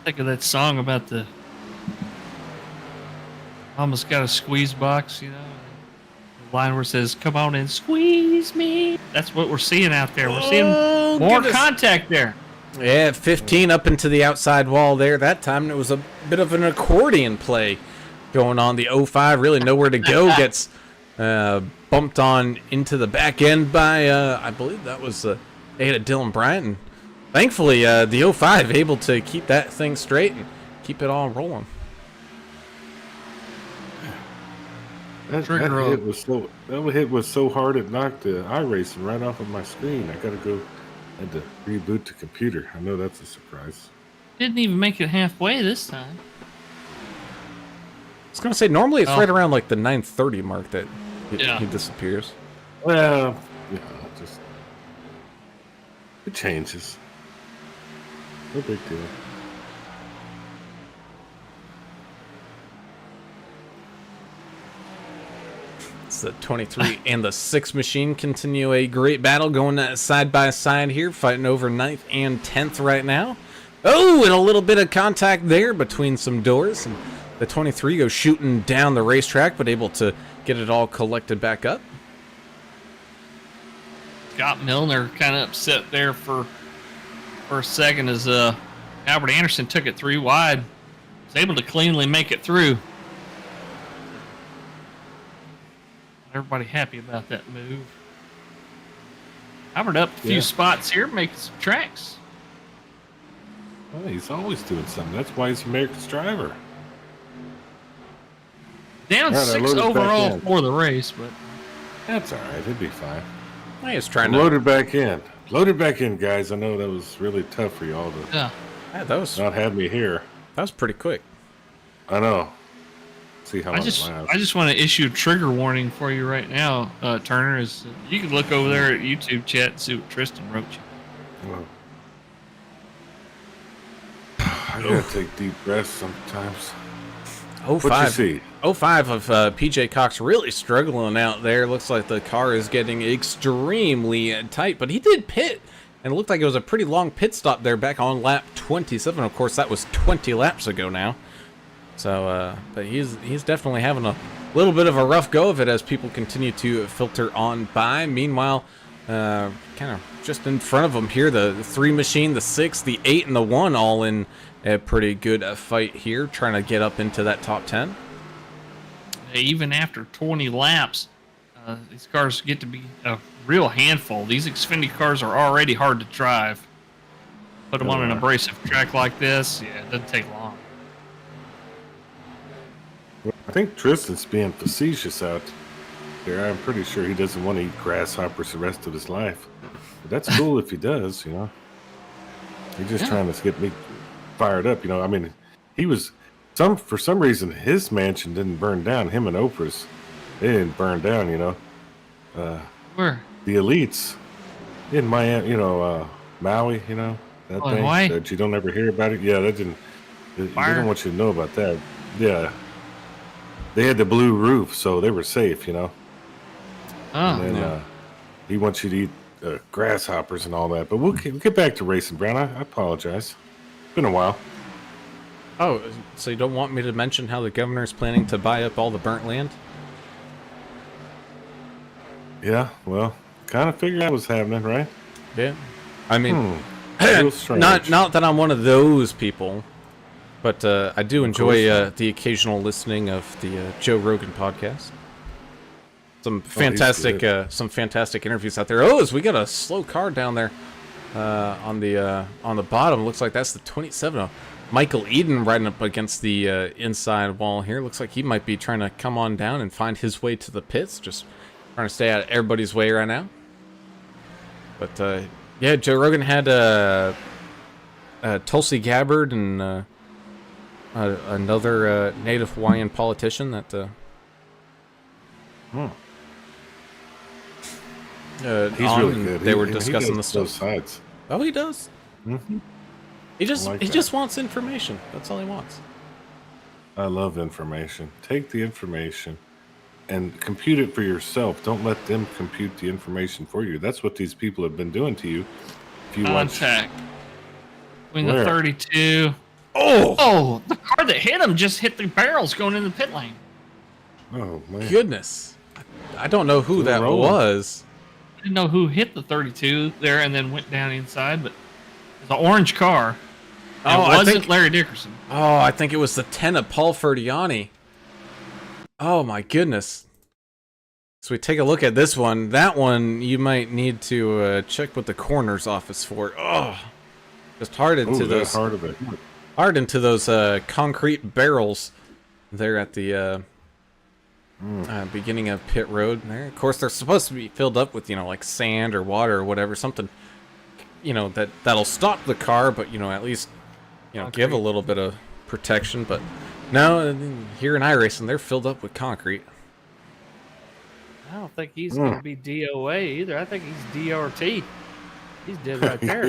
Think of that song about the almost got a squeeze box, the line where it says, "Come on and squeeze me." That's what we're seeing out there. We're seeing Oh, more goodness. contact there. Yeah, 15 up into the outside wall there that time, and it was a bit of an accordion play going on. The 05, really nowhere to go, gets bumped on into the back end by, I believe that was the 8 of Dylan Bryant. And thankfully, the 05 able to keep that thing straight and keep it all rolling. That hit was so hard it knocked the iRacing right off of my screen. I gotta go. Had to reboot the computer. I know that's a surprise. Didn't even make it halfway this time. I was going to say, normally it's Oh. right around like the 9:30 mark that Yeah. he disappears. Well, yeah, just it changes. No big deal. It's the 23 and the 6 machine continue a great battle going side by side here, fighting over 9th and 10th right now. Oh, and a little bit of contact there between some doors. And the 23 goes shooting down the racetrack, but able to get it all collected back up. Scott Milner kind of upset there for a second as Albert Anderson took it 3 wide. Was able to cleanly make it through. Everybody happy about that move. Albert up a few Yeah. spots here, making some tracks. Well, he's always doing something. That's why he's America's driver. Down All right, I 6 loaded back overall in. for the race, but That's all right. He'll be fine. I was trying to. Loaded back in. Loaded back in, guys. I know that was really tough for y'all to Yeah. Yeah, that not have me here. was pretty quick. I know. See how I long it lasts. just want to issue a trigger warning for you right now, Turner. Is you can look over there at YouTube chat and see what Tristan wrote you. Well, I gotta take deep breaths sometimes. Oh, What you see? 05 of PJ Cox really struggling out there. Looks like the car is getting extremely tight, but he did pit, and it looked like it was a pretty long pit stop there back on lap 27. Of course, that was 20 laps ago now. So, but he's definitely having a little bit of a rough go of it as people continue to filter on by. Meanwhile, kind of just in front of him here, the 3 machine, the 6, the 8, and the 1 all in a pretty good fight here, trying to get up into that top 10. Even after 20 laps, these cars get to be a real handful. These Xfinity cars are already hard to drive. Put them on an abrasive track like this, yeah, it doesn't take long. I think Tristan's being facetious out there. I'm pretty sure he doesn't want to eat grasshoppers the rest of his life. But that's cool if he does, you know. He's just trying to get me fired up, you know. I mean, he was for some reason his mansion didn't burn down. Him and Oprah's, they didn't burn down, you know. Where? The elites in Miami, you know, Maui, you know, that thing Hawaii? that you don't ever hear about it. Yeah, that didn't. They Fire? don't want you to know about that. Yeah, they had the blue roof, so they were safe, you know. Oh, And then he wants you to eat grasshoppers and all that. But we'll get back to racing, Brown. I apologize. It's been a while. Oh, so you don't want me to mention how the governor's planning to buy up all the burnt land? Yeah, well, kind of figured that was happening, right? Yeah. I mean, Real strange. not that I'm one of those people, but I do enjoy the occasional listening of the Joe Rogan podcast. Some fantastic interviews out there. Oh, as we got a slow car down there on the bottom. Looks like that's the 27. Oh, Michael Eden riding up against the inside wall here. Looks like he might be trying to come on down and find his way to the pits. Just trying to stay out of everybody's way right now. But yeah, Joe Rogan had Tulsi Gabbard and another native Hawaiian politician that He's on, really and good. they were He discussing the goes both stuff. sides. Oh, he does. Mm-hmm. He just like he that. just wants information. That's all he wants. I love information. Take the information and compute it for yourself. Don't let them compute the information for you. That's what these people have been doing to you. If you watch, contact. Between Where? the 32. Oh, Oh, the car that hit him just hit the barrels going in the pit lane. oh man, goodness. I don't know who that rolling. was. I didn't know who hit the 32 there and then went down inside, but it's an orange car. And Oh, it I wasn't think- Larry Dickerson. Oh, I think it was the 10 of Paul Ferdiani. Oh my goodness. So we take a look at this one. That one you might need to check with the coroner's office for. Oh, just hard into oh, those that hard of it. concrete barrels there at the beginning of pit road there. Of course, they're supposed to be filled up with, you know, like sand or water or whatever, something, you know, that'll stop the car, but, you know, at least, you know, give a little bit of protection. But no, here in iRacing, they're filled up with concrete. I don't think he's going to be DOA either. I think he's DRT. He's dead right there.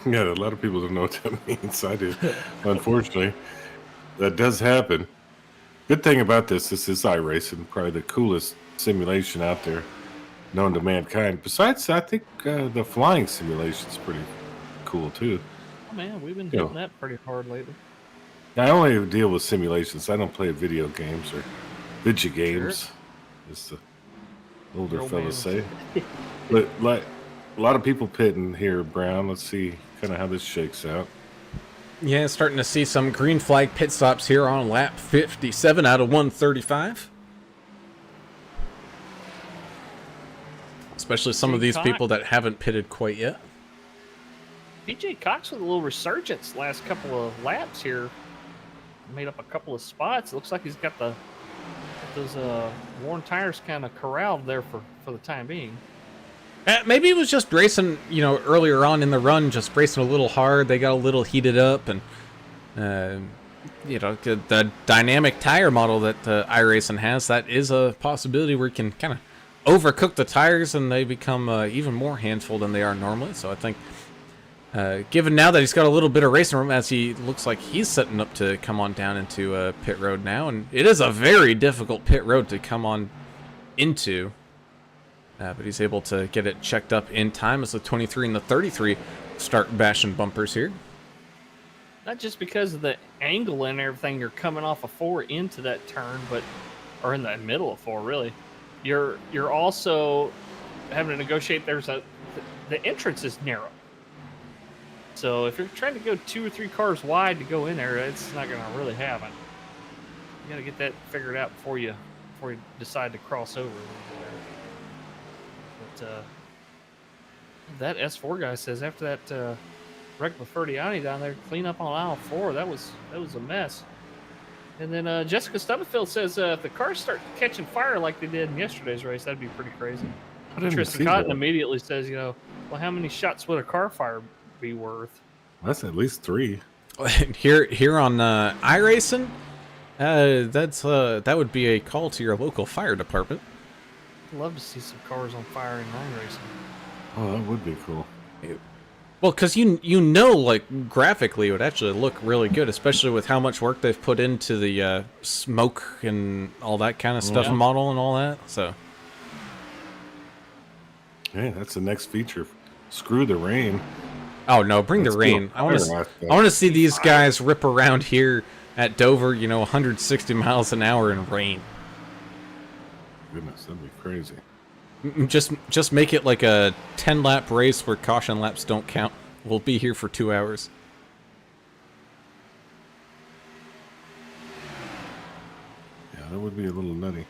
Yeah, a lot of people don't know what that means. I do. Unfortunately, that does happen. Good thing about this is iRacing, probably the coolest simulation out there known to mankind. Besides, I think the flying simulation is pretty cool too. Oh, man, we've been Yeah. hitting that pretty hard lately. I only deal with simulations. I don't play video games or video games, as the older Old fellas man. say. But like a lot of people pitting here, Brown. Let's see kind of how this shakes out. Yeah, starting to see some green flag pit stops here on lap 57 out of 135. Especially some of these people that haven't pitted quite yet. PJ Cox with a little resurgence last couple of laps here. Made up a couple of spots. It looks like he's got those worn tires kind of corralled there for the time being. Maybe it was just racing, earlier on in the run, just racing a little hard. They got a little heated up, and the dynamic tire model that iRacing has, that is a possibility where you can kind of overcook the tires and they become even more handful than they are normally. So I think, given now that he's got a little bit of racing room, as he looks like he's setting up to come on down into pit road now, and it is a very difficult pit road to come on into. But he's able to get it checked up in time as the 23 and the 33 start bashing bumpers here. Not just because of the angle and everything, you're coming off of 4 into that turn, or in the middle of 4, really. You're also having to negotiate. The entrance is narrow. So if you're trying to go 2 or 3 cars wide to go in there, it's not going to really happen. You got to get that figured out before you decide to cross over. But that S4 guy says after that wreck with Ferdiani down there, clean up on aisle 4, that was a mess. And then Jessica Stubblefield says if the cars start catching fire like they did in yesterday's race, that'd be pretty crazy. Tristan Cotton immediately says, well, how many shots would a car fire be worth? That's at least 3. Here on iRacing, that would be a call to your local fire department. I'd love to see some cars on fire in iRacing. Oh, that would be cool. Well, because like graphically, it would actually look really good, especially with how much work they've put into the smoke and all that kind of stuff, model and all that. So, hey, that's the next feature. Screw the rain. Oh no, bring the rain! I want to see these guys rip around here at Dover, 160 miles an hour in rain. Goodness, that'd be crazy. Just make it like a 10-lap race where caution laps don't count. We'll be here for 2 hours. Yeah, that would be a little nutty.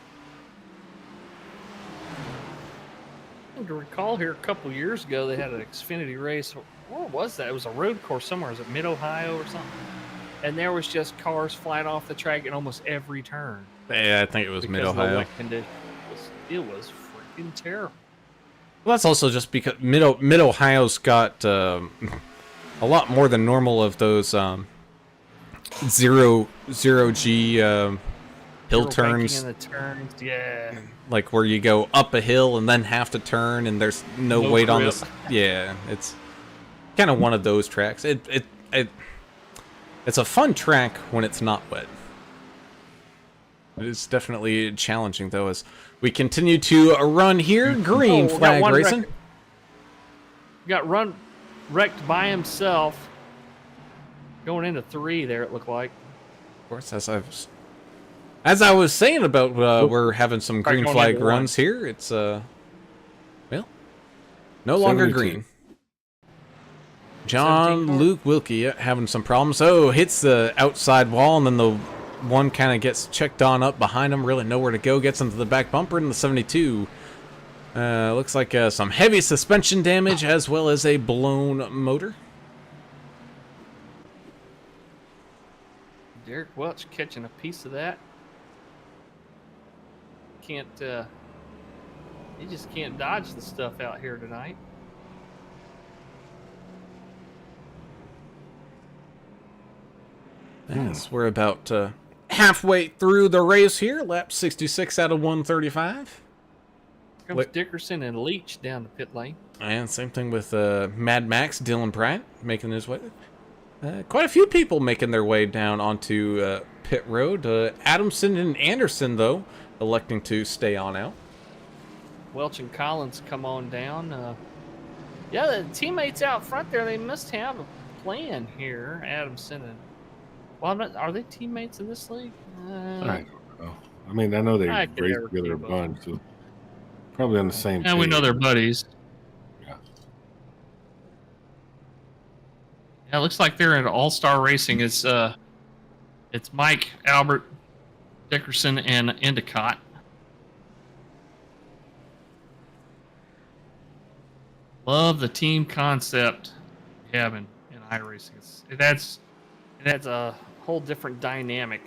I can recall here a couple years ago they had an Xfinity race. Where was that? It was a road course somewhere. Was it Mid-Ohio or something? And there was just cars flying off the track in almost every turn. Yeah, I think it was Mid-Ohio. It was freaking terrible. Well, that's also just because Mid-Ohio's got a lot more than normal of those zero G hill turns. In the turns, yeah. Like where you go up a hill and then have to turn, and there's no weight on this. Yeah, it's kind of one of those tracks. It's a fun track when it's not wet. It is definitely challenging, though, as we continue to run here. Green flag racing. Got wrecked by himself. Going into 3 there, it looked like. Of course, as I was saying about we're having some green flag runs here. It's well, no longer 72. green. John Luke Wilkie having some problems. Oh, hits the outside wall, and then the one kind of gets checked on up behind him, really nowhere to go, gets into the back bumper in the 72. Looks like some heavy suspension damage as well as a blown motor. Derek Welch catching a piece of that. He just can't dodge the stuff out here tonight. Yes, we're about halfway through the race here. Lap 66 out of 135. Comes Dickerson and Leach down the pit lane. And same thing with Mad Max, Dylan Bryant making his way. Quite a few people making their way down onto pit road. Adamson and Anderson, though, electing to stay on out. Welch and Collins come on down. Yeah, the teammates out front there, they must have a plan here. Adamson and... Well, are they teammates in this league? I don't know. I mean, I know they race together a bunch, so probably on the same team. Yeah, we know they're buddies. Yeah. Yeah, it looks like they're in All-Star Racing. It's Mike, Albert, Dickerson, and Endicott. Love the team concept having in iRacing. That's a whole different dynamic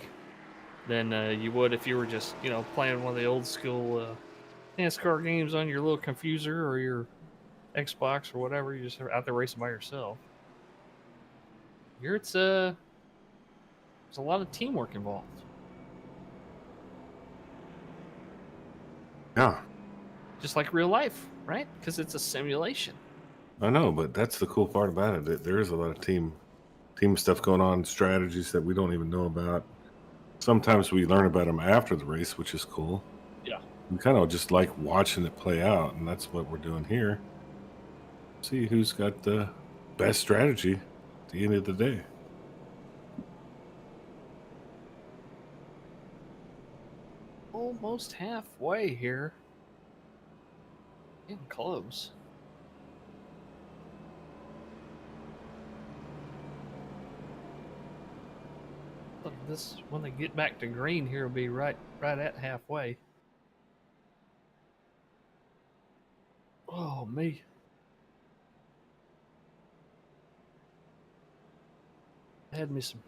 than you would if you were just, playing one of the old school NASCAR games on your little confuser or your Xbox or whatever. You're just out there racing by yourself. Here it's there's a lot of teamwork involved. Yeah, Just like real life, right? Because it's a simulation. I know, but that's the cool part about it. That there is a lot of team stuff going on, strategies that we don't even know about. Sometimes we learn about them after the race, which is cool. Yeah. We kind of just like watching it play out, and that's what we're doing here. See who's got the best strategy at the end of the day. Almost halfway here. Getting close. Look, this when they get back to green here will be right at halfway. Oh me. I had me some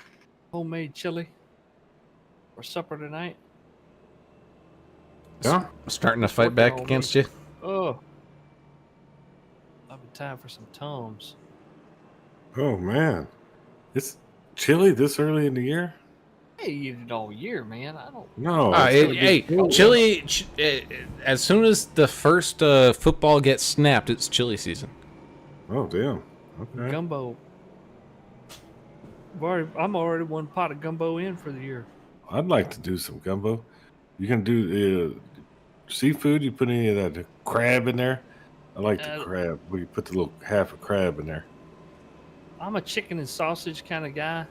homemade chili for supper tonight. Yeah. Starting to fight Working back all against week. you. Oh. I've been time for some Toms. Oh man, it's chilly this early in the year. Hey, you eat it all year, man. I don't. No, Uh, it's gonna hey, be cool. chili. As soon as the first football gets snapped, it's chili season. Oh damn. Okay. Gumbo. I'm already one pot of gumbo in for the year. I'd like to do some gumbo. You can do seafood. You put any of that crab in there? I like the Uh, crab. We put the little half a crab in there. I'm a chicken and sausage kind of guy.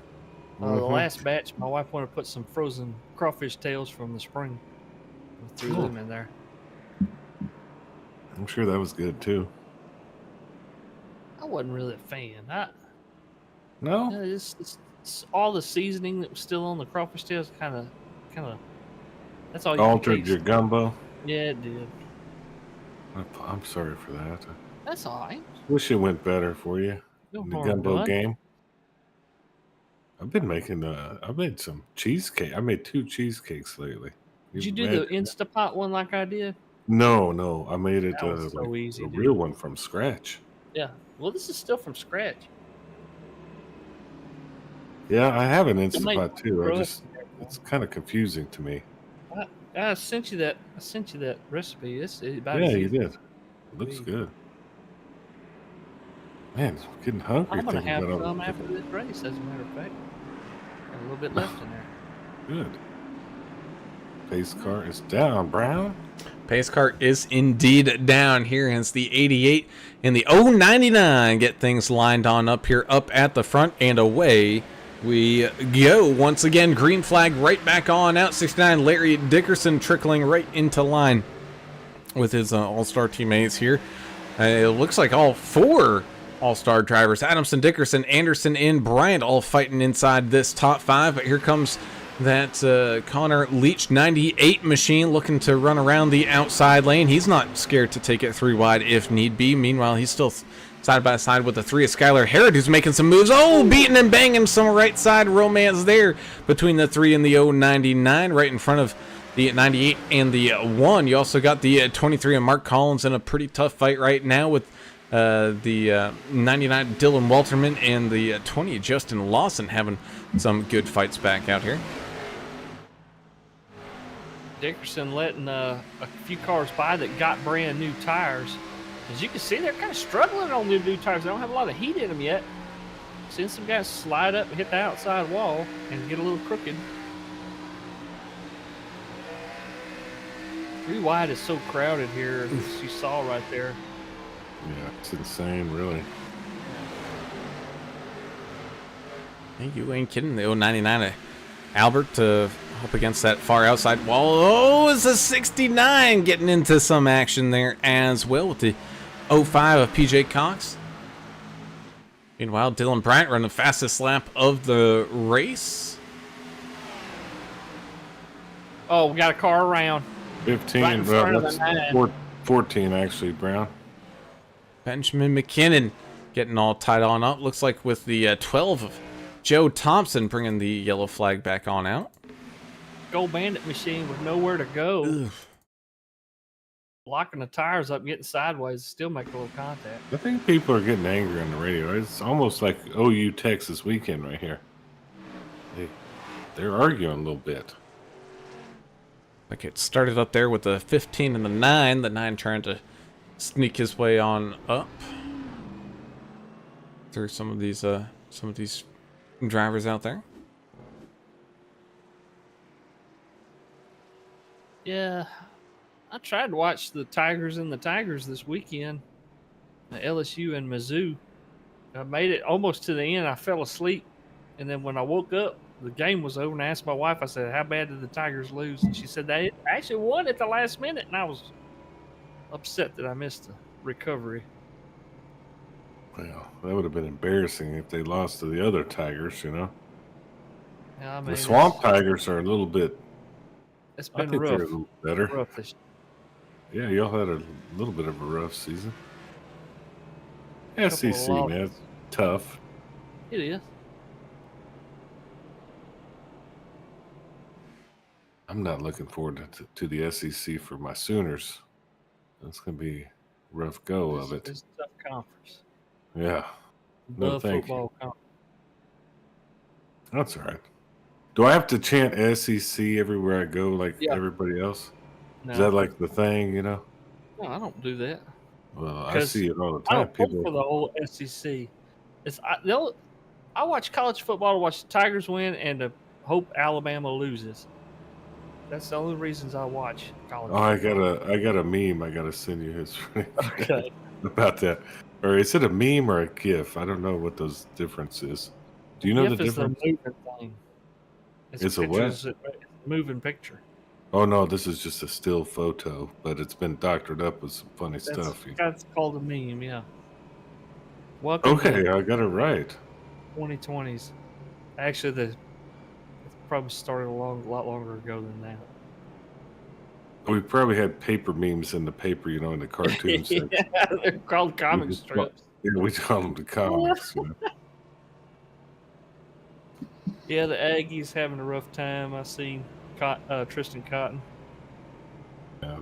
The Mhm. last batch, my wife wanted to put some frozen crawfish tails from the spring. I threw Cool. them in there. I'm sure that was good too. I wasn't really a fan. No, It's all the seasoning that was still on the crawfish tails kind of. That's all you altered could your taste. gumbo. Yeah, it did. I'm sorry for that. That's all right. Wish it went better for you No in the harm gumbo done. game. I've been making. I made some cheesecake. I made 2 cheesecakes lately. Did You you do the imagine? Instapot one like I did? No. I made it That was like so easy, a dude. real one from scratch. Yeah. Well, this is still from scratch. Yeah, I have an might Instapot too. grow up It's kind of confusing to me. I sent you that. I sent you that recipe. It's about Yeah, as you easy. did. Looks Me. good. Man, I'm getting hungry I'm gonna thinking have about all some this after cooking. this race. As a matter of fact, got a little bit left in there. Good. Pace car is down, Brown. Pace car is indeed down here, hence the 88 and the 099 get things lined on up here, up at the front, and away we go. Once again, green flag right back on out. 69 Larry Dickerson trickling right into line with his all-star teammates here. It looks like all 4 all-star drivers, Adamson, Dickerson, Anderson, and Bryant, all fighting inside this top 5, but here comes that Connor Leach 98 machine looking to run around the outside lane. He's not scared to take it 3 wide if need be. Meanwhile, he's still side by side with the 3 of Skylar Harrod, who's making some moves. Oh, beating and banging some right side romance there between the 3 and the 099, right in front of the 98 and the 1. You also got the 23 of Mark Collins in a pretty tough fight right now with the 99 Dylan Walterman and the 20 Justin Lawson having some good fights back out here. Dickerson letting a few cars by that got brand new tires. As you can see, they're kind of struggling on the new tires. They don't have a lot of heat in them yet. Seeing some guys slide up and hit the outside wall and get a little crooked. 3 wide is so crowded here, as you saw right there. Yeah, it's insane, really. Hey, you ain't kidding. The 099 Albert up against that far outside wall. Oh, it's a 69 getting into some action there as well with the 05 of PJ Cox. Meanwhile, Dylan Bryant running the fastest lap of the race. Oh, we got a car around. 15, Right in front of the that's 9. 14 actually, Brown. Benjamin McKinnon getting all tied on up. Looks like with the 12 of Joe Thompson bringing the yellow flag back on out. Gold Bandit machine with nowhere to go. Ugh. locking the tires up, getting sideways, still make a little contact. I think people are getting angry on the radio. It's almost like OU Texas weekend right here. They're arguing a little bit. Like it started up there with the 15 and the 9. The 9 trying to sneak his way on up through some of these drivers out there. Yeah, I tried to watch the Tigers and the Tigers this weekend. LSU and Mizzou. I made it almost to the end. I fell asleep, and then when I woke up, the game was over. And I asked my wife, I said, "How bad did the Tigers lose?" And she said they actually won at the last minute, and I was upset that I missed the recovery. Well, that would have been embarrassing if they lost to the other Tigers, you know. Yeah, I mean, The Swamp Tigers are a little bit. It's I been think rough. they're a little better. Rough this Yeah, y'all had a little bit of a rough season. Couple of SEC, losses. man, it's tough. It is. I'm not looking forward to the SEC for my Sooners. That's going to be a rough go of it. It's a tough conference. Yeah, No, Love thank football conference. that's all right. Do I have to chant SEC everywhere I go like Yeah. everybody else? No, Is that like the thing, you know? no, I don't do that. Well, I 'Cause see it all the I time. don't vote for People, the whole SEC. I watch college football to watch the Tigers win and to hope Alabama loses. That's the only reasons I watch college. oh, football. I got a meme. I got to send you his Okay. about that. Or is it a meme or a GIF? I don't know what those difference is. Do you know GIF the is the difference? moving thing. It's a what? It's a moving picture. Oh no, this is just a still photo, but it's been doctored up with some funny stuff. That's called a meme, yeah. Welcome Okay, to I got it right. 2020s. Actually, it probably started a lot longer ago than that. We probably had paper memes in the paper, you know, in the cartoons. Yeah, they're called comic strips. Yeah, we call them the comics. You know? Yeah, the Aggies having a rough time. I seen Tristan Cotton. Yeah,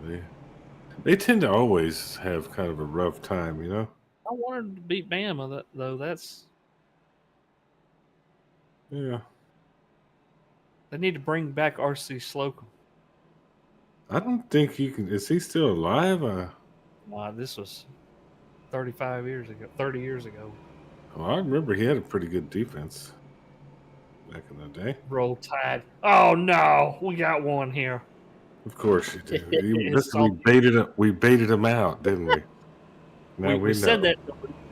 they tend to always have kind of a rough time, you know. I wanted to beat Bama, though. Yeah, They need to bring back R.C. Slocum. I don't think he can. Is he still alive? Wow, this was 30 years ago. Well, I remember he had a pretty good defense back in the day. Roll Tide. Oh no, we got one here. Of course you do. It's We baited him out, didn't we? Now we said know. that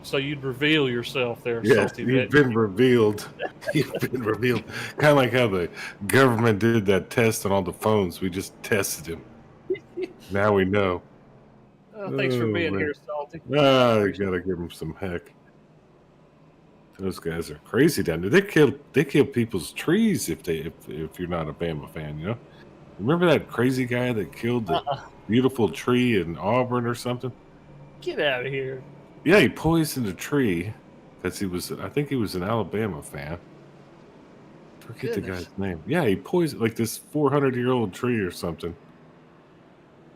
so you'd reveal yourself there. Yes, Salty you've Bit. been revealed. You've been revealed. Kind of like how the government did that test on all the phones. We just tested him. Now we know. Thanks for Oh, being man. here, Salty. I gotta give them some heck. Those guys are crazy down there. They kill people's trees if you're not a Bama fan, you know. Remember that crazy guy that killed the beautiful tree in Auburn or something? Get out of here. Yeah, he poisoned a tree because I think he was an Alabama fan. Forget the Goodness. guy's name. Yeah, he poisoned like this 400-year-old tree or something.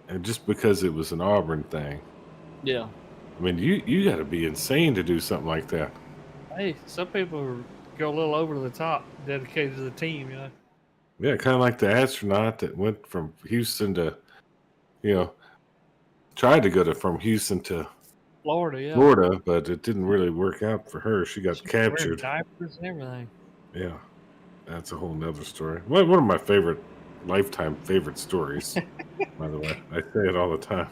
And just because it was an Auburn thing. Yeah. I mean, you got to be insane to do something like that. Hey, some people go a little over the top, dedicated to the team, you know. Yeah, kind of like the astronaut that went from Houston to, you know, tried to go from Houston to Florida, yeah. Florida, but it didn't really work out for her. She got She was wearing captured. diapers and everything. Yeah, that's a whole nother story. One of my lifetime favorite stories, by the way. I say it all the time.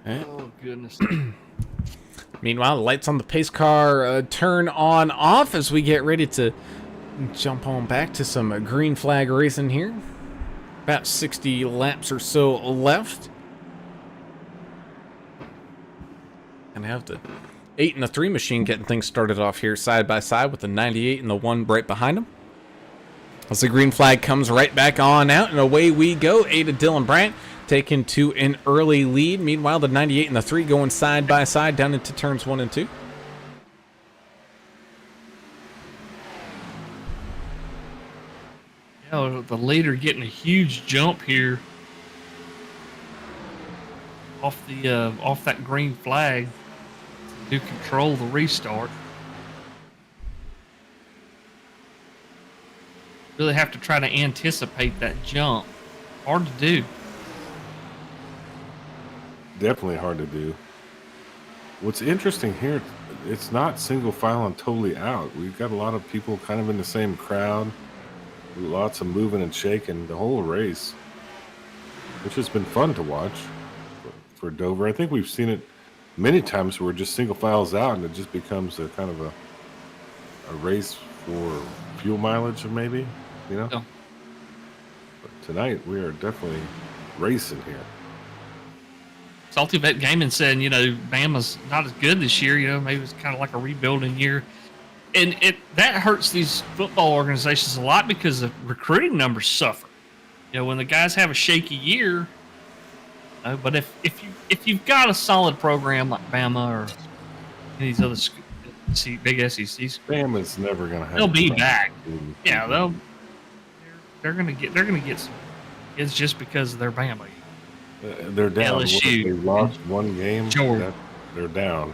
Oh goodness. Meanwhile, the lights on the pace car turn on off as we get ready to jump on back to some green flag racing here. About 60 laps or so left. And have the 8 and the 3 machine getting things started off here side by side with the 98 and the 1 right behind them. As the green flag comes right back on out, and away we go. Ada Dylan Bryant taken to an early lead. Meanwhile, the 98 and the 3 going side by side down into turns 1 and 2. The leader getting a huge jump here off that green flag to control the restart. Really have to try to anticipate that jump. Hard to do. Definitely hard to do. What's interesting here, it's not single file and totally out. We've got a lot of people kind of in the same crowd. Lots of moving and shaking the whole race, which has been fun to watch for Dover. I think we've seen it many times where just single files out and it just becomes a kind of a race for fuel mileage, maybe, you know? Yeah. But tonight we are definitely racing here. Salty Vet Gaming said, Bama's not as good this year. Maybe it's kind of like a rebuilding year. And that hurts these football organizations a lot because the recruiting numbers suffer. When the guys have a shaky year, but if you've got a solid program like Bama or any of these other big SECs, Bama's never going to have. They'll be back. Yeah, they're going to get some. It's just because they're Bama. They're down. LSU. They lost one game. Georgia. They're down.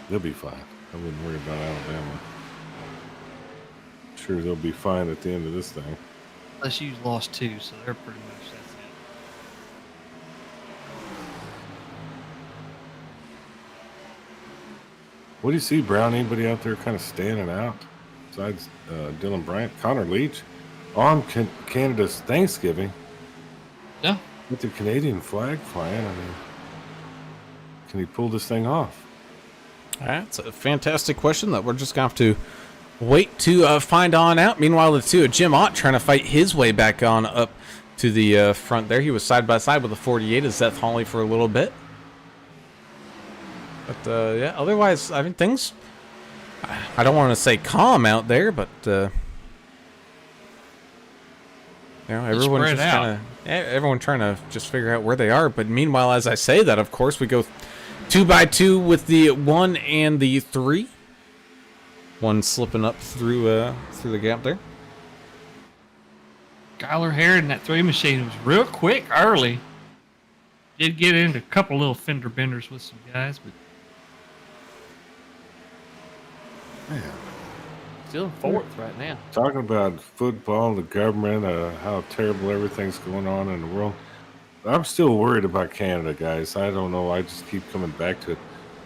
They'll be fine. I wouldn't worry about Alabama. Sure, they'll be fine at the end of this thing. LSU's lost 2, so they're pretty much that's it. What do you see, Brown? Anybody out there kind of standing out besides Dylan Bryant? Connor Leach on Canada's Thanksgiving. Yeah. With the Canadian flag flying. I mean, can he pull this thing off? That's a fantastic question that we're just going to have to wait to find on out. Meanwhile, the two, Jim Ott trying to fight his way back on up to the front there. He was side by side with the 48 as Seth Hawley for a little bit. But, yeah, otherwise, I mean, things, I don't want to say calm out there, but, everyone just kind of, everyone trying to just figure out where they are. But meanwhile, as I say that, of course, we go 2 by 2 with the 1 and the 3. One slipping up through the gap there. Skylar Harrod in that 3 machine was real quick early. Did get into a couple little fender benders with some guys, but Man, Still in 4th right now. talking about football, the government, how terrible everything's going on in the world. I'm still worried about Canada, guys. I don't know. I just keep coming back to it.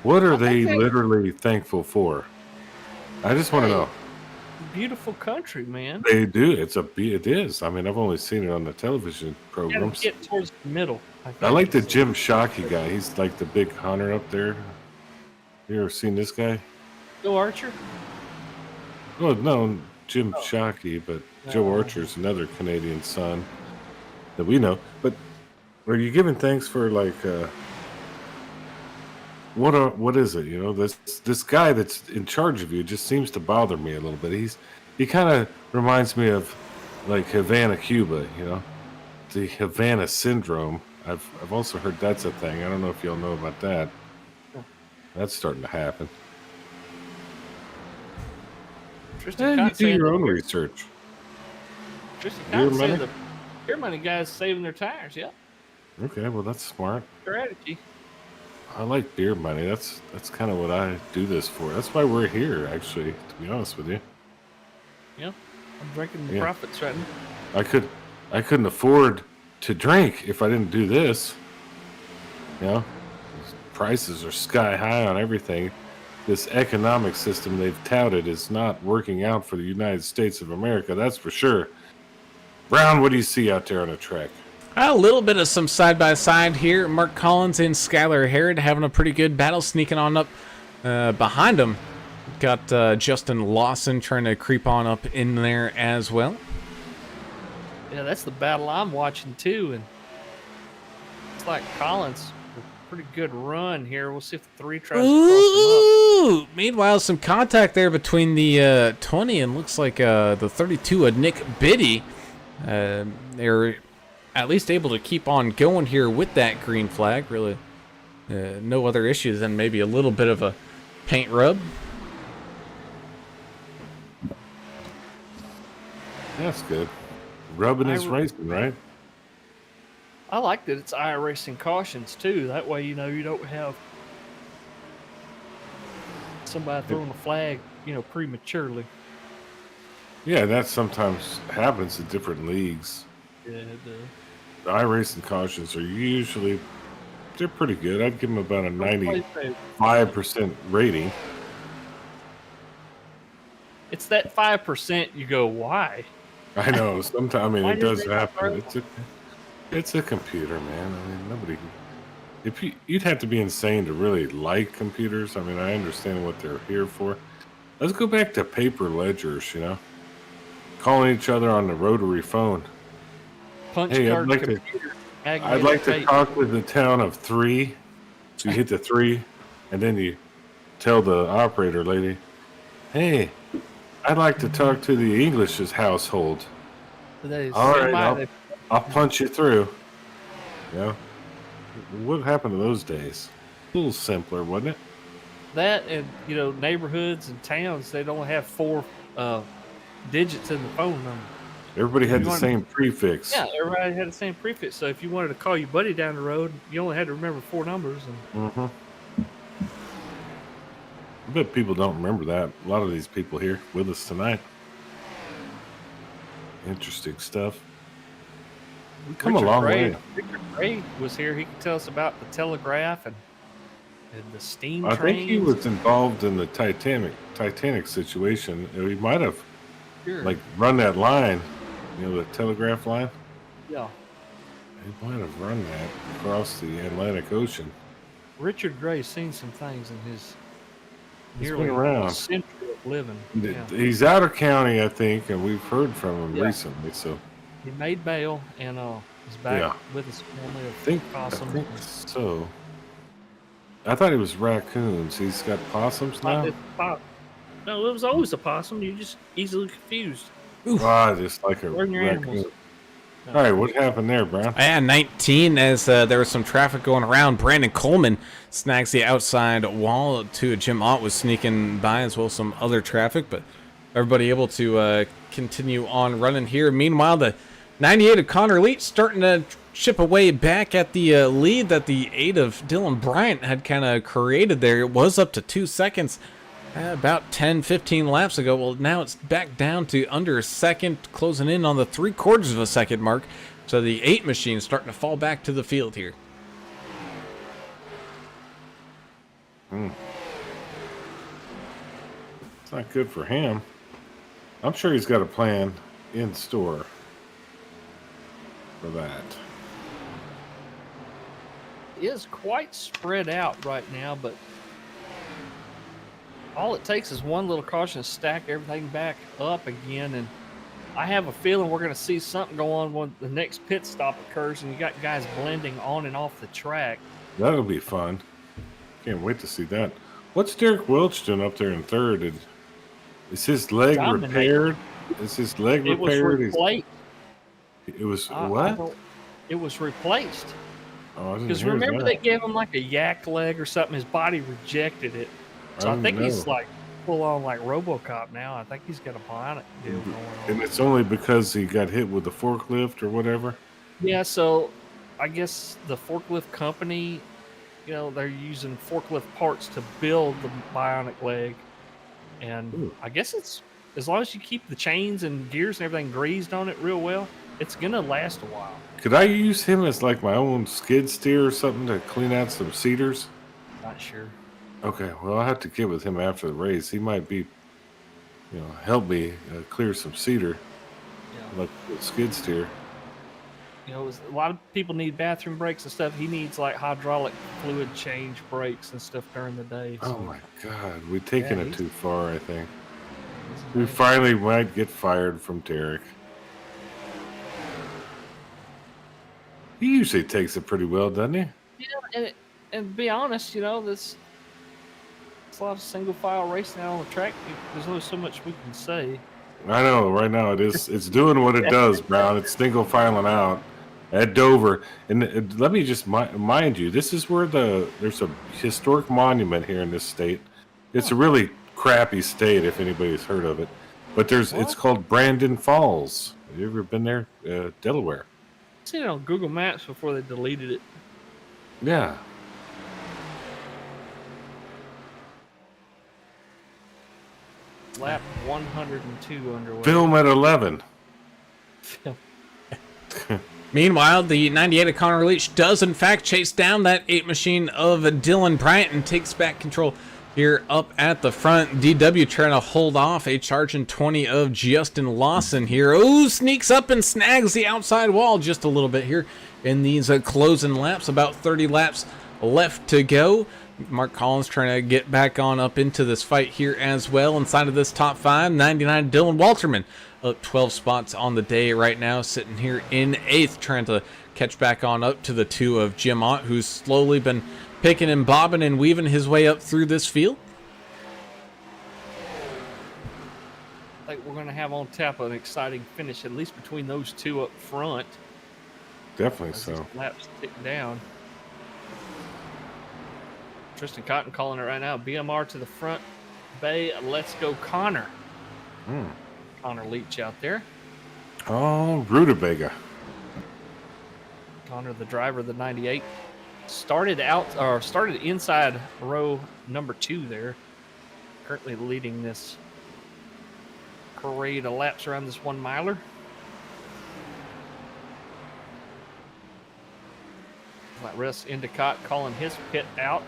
What are they literally thankful for? I just want to know. Beautiful country, man. They do. It is. I mean, I've only seen it on the television Gotta programs. get towards the middle. I like the Jim Shockey guy. He's like the big hunter up there. You ever seen this guy? Bill Archer. Oh, no, Jim Shockey, but Joe Archer's another Canadian son that we know. But are you giving thanks for like what is it? This guy that's in charge of you just seems to bother me a little bit. He kind of reminds me of like Havana, Cuba. The Havana syndrome. I've also heard that's a thing. I don't know if y'all know about that. That's starting to happen. Tristan You Cott do saying your the- own research. Tristan Beer Cott money? saying the beer money guys saving their tires. Yeah, Okay, well that's smart. strategy. I like beer money. That's kind of what I do this for. That's why we're here, actually. To be honest with you, Yeah, I'm drinking the Yeah. profits right now. I couldn't afford to drink if I didn't do this. Prices are sky high on everything. This economic system they've touted is not working out for the United States of America. That's for sure. Brown, what do you see out there on the track? A little bit of some side-by-side here. Mark Collins and Skylar Harrod having a pretty good battle, sneaking on up behind them. Got Justin Lawson trying to creep on up in there as well. Yeah, that's the battle I'm watching too, and it's like Collins with a pretty good run here. We'll see if the 3 tries to cross Ooh! Meanwhile, some contact there between the 20 and looks like the 32 of Nick Biddy. They're at least able to keep on going here with that green flag. Really, no other issues than maybe a little bit of a paint rub. That's good. Rubbing is I- racing, right? I like that it's iRacing cautions too. That way, you don't have somebody throwing a flag, prematurely. Yeah, that sometimes happens in different leagues. Yeah, it does. The iRacing cautions are usually they're pretty good. I'd give them about a 95% rating. It's that 5% you go, why? I know. Sometimes I mean Why it did does they not happen. throw It's a computer, man. I mean nobody. If you'd have to be insane to really like computers. I mean I understand what they're here for. Let's go back to paper ledgers. Calling each other on the rotary phone. Punch Hey, card I'd like computer. to talk with the town of 3. So you hit the 3, and then you tell the operator lady, "Hey, I'd like to talk to the English's household." All right, I'll punch you through. Yeah. What happened to those days? A little simpler, wasn't it? That and neighborhoods and towns, they don't have 4 digits in the phone number. Everybody had You the wanna- same prefix. Yeah, everybody had the same prefix. So if you wanted to call your buddy down the road, you only had to remember 4 numbers. And Mm-hmm. I bet people don't remember that. A lot of these people here with us tonight. Interesting stuff. We come a long way. Richard Gray was here. He could tell us about the telegraph and the steam I trains. think he was involved in the Titanic situation. He might have Sure. run that line, the telegraph line. Yeah. He might have run that across the Atlantic Ocean. Richard Gray's seen some things in his He's nearly been around. century of living. Yeah. He's out of county, I think, and we've heard from him Yeah. recently. So He made bail and is back Yeah. with his family of I possum. think so. I thought it was raccoons. He's got possums now. No, it was always a possum. You're just easily confused. Just like a Learn your raccoon. animals. All right, what happened there, Brown? Yeah, 19 as there was some traffic going around. Brandon Coleman snags the outside wall to Jim Ott was sneaking by as well as some other traffic, but everybody able to continue on running here. Meanwhile, the 98 of Connor Leach starting to chip away back at the lead that the 8 of Dylan Bryant had kind of created there. It was up to 2 seconds about 10-15 laps ago. Well, now it's back down to under a second, closing in on the 3/4 of a second mark. So the 8 machine is starting to fall back to the field here. It's not good for him. I'm sure he's got a plan in store for that. It is quite spread out right now, but all it takes is one little caution to stack everything back up again. And I have a feeling we're going to see something go on when the next pit stop occurs and you got guys blending on and off the track. That'll be fun. Can't wait to see that. What's Derek Welch doing up there in third? Is his leg Dominating. repaired? Is his leg It was repaired? replaced. It was I what? don't- It was replaced. Oh, I didn't Because hear remember that. they gave him like a yak leg or something. His body rejected it. So I didn't think he's know. like full on like RoboCop now. I think he's got a bionic deal going on. And it's only because he got hit with the forklift or whatever. Yeah, so I guess the forklift company, they're using forklift parts to build the bionic leg. And Ooh. I guess it's as long as you keep the chains and gears and everything greased on it real well, it's going to last a while. Could I use him as like my own skid steer or something to clean out some cedars? Not sure. Okay, well, I'll have to get with him after the race. He might be, help me clear some cedar, Yeah. like the skid steer. A lot of people need bathroom breaks and stuff. He needs like hydraulic fluid change breaks and stuff during the day. Oh so my God, we've taken Yeah, it he's- too far, I think. he's We nice. finally might get fired from Derek. He usually takes it pretty well, doesn't he? Yeah, and to be honest, this it's a lot of single file racing out on the track. There's only so much we can say. I know. Right now, it's doing what it does, Brown. It's single filing out at Dover, and let me just mind you, this is where there's a historic monument here in this state. It's a really crappy state if anybody's heard of it. But it's called Brandon Falls. Have you ever been there? Delaware. I've seen it on Google Maps before they deleted it. Yeah. Lap 102 underway. Film at 11. Meanwhile, the 98 of Connor Leach does in fact chase down that 8 machine of Dylan Bryant and takes back control here up at the front. DW trying to hold off a charging 20 of Justin Lawson here. Oh, sneaks up and snags the outside wall just a little bit here in these closing laps. About 30 laps left to go. Mark Collins trying to get back on up into this fight here as well. Inside of this top 5, 99 Dylan Walterman up 12 spots on the day right now, sitting here in 8th, trying to catch back on up to the 2 of Jim Ott, who's slowly been picking and bobbing and weaving his way up through this field. I think we're going to have on tap an exciting finish, at least between those two up front. Definitely As so. these laps tick down. Tristan Cotton calling it right now. BMR to the front. Bay, let's go Connor. Connor Leach out there. Oh, Rutabaga. Connor, the driver of the 98, started inside row number 2 there. Currently leading this parade of laps around this 1 miler. Russ Endicott calling his pit out.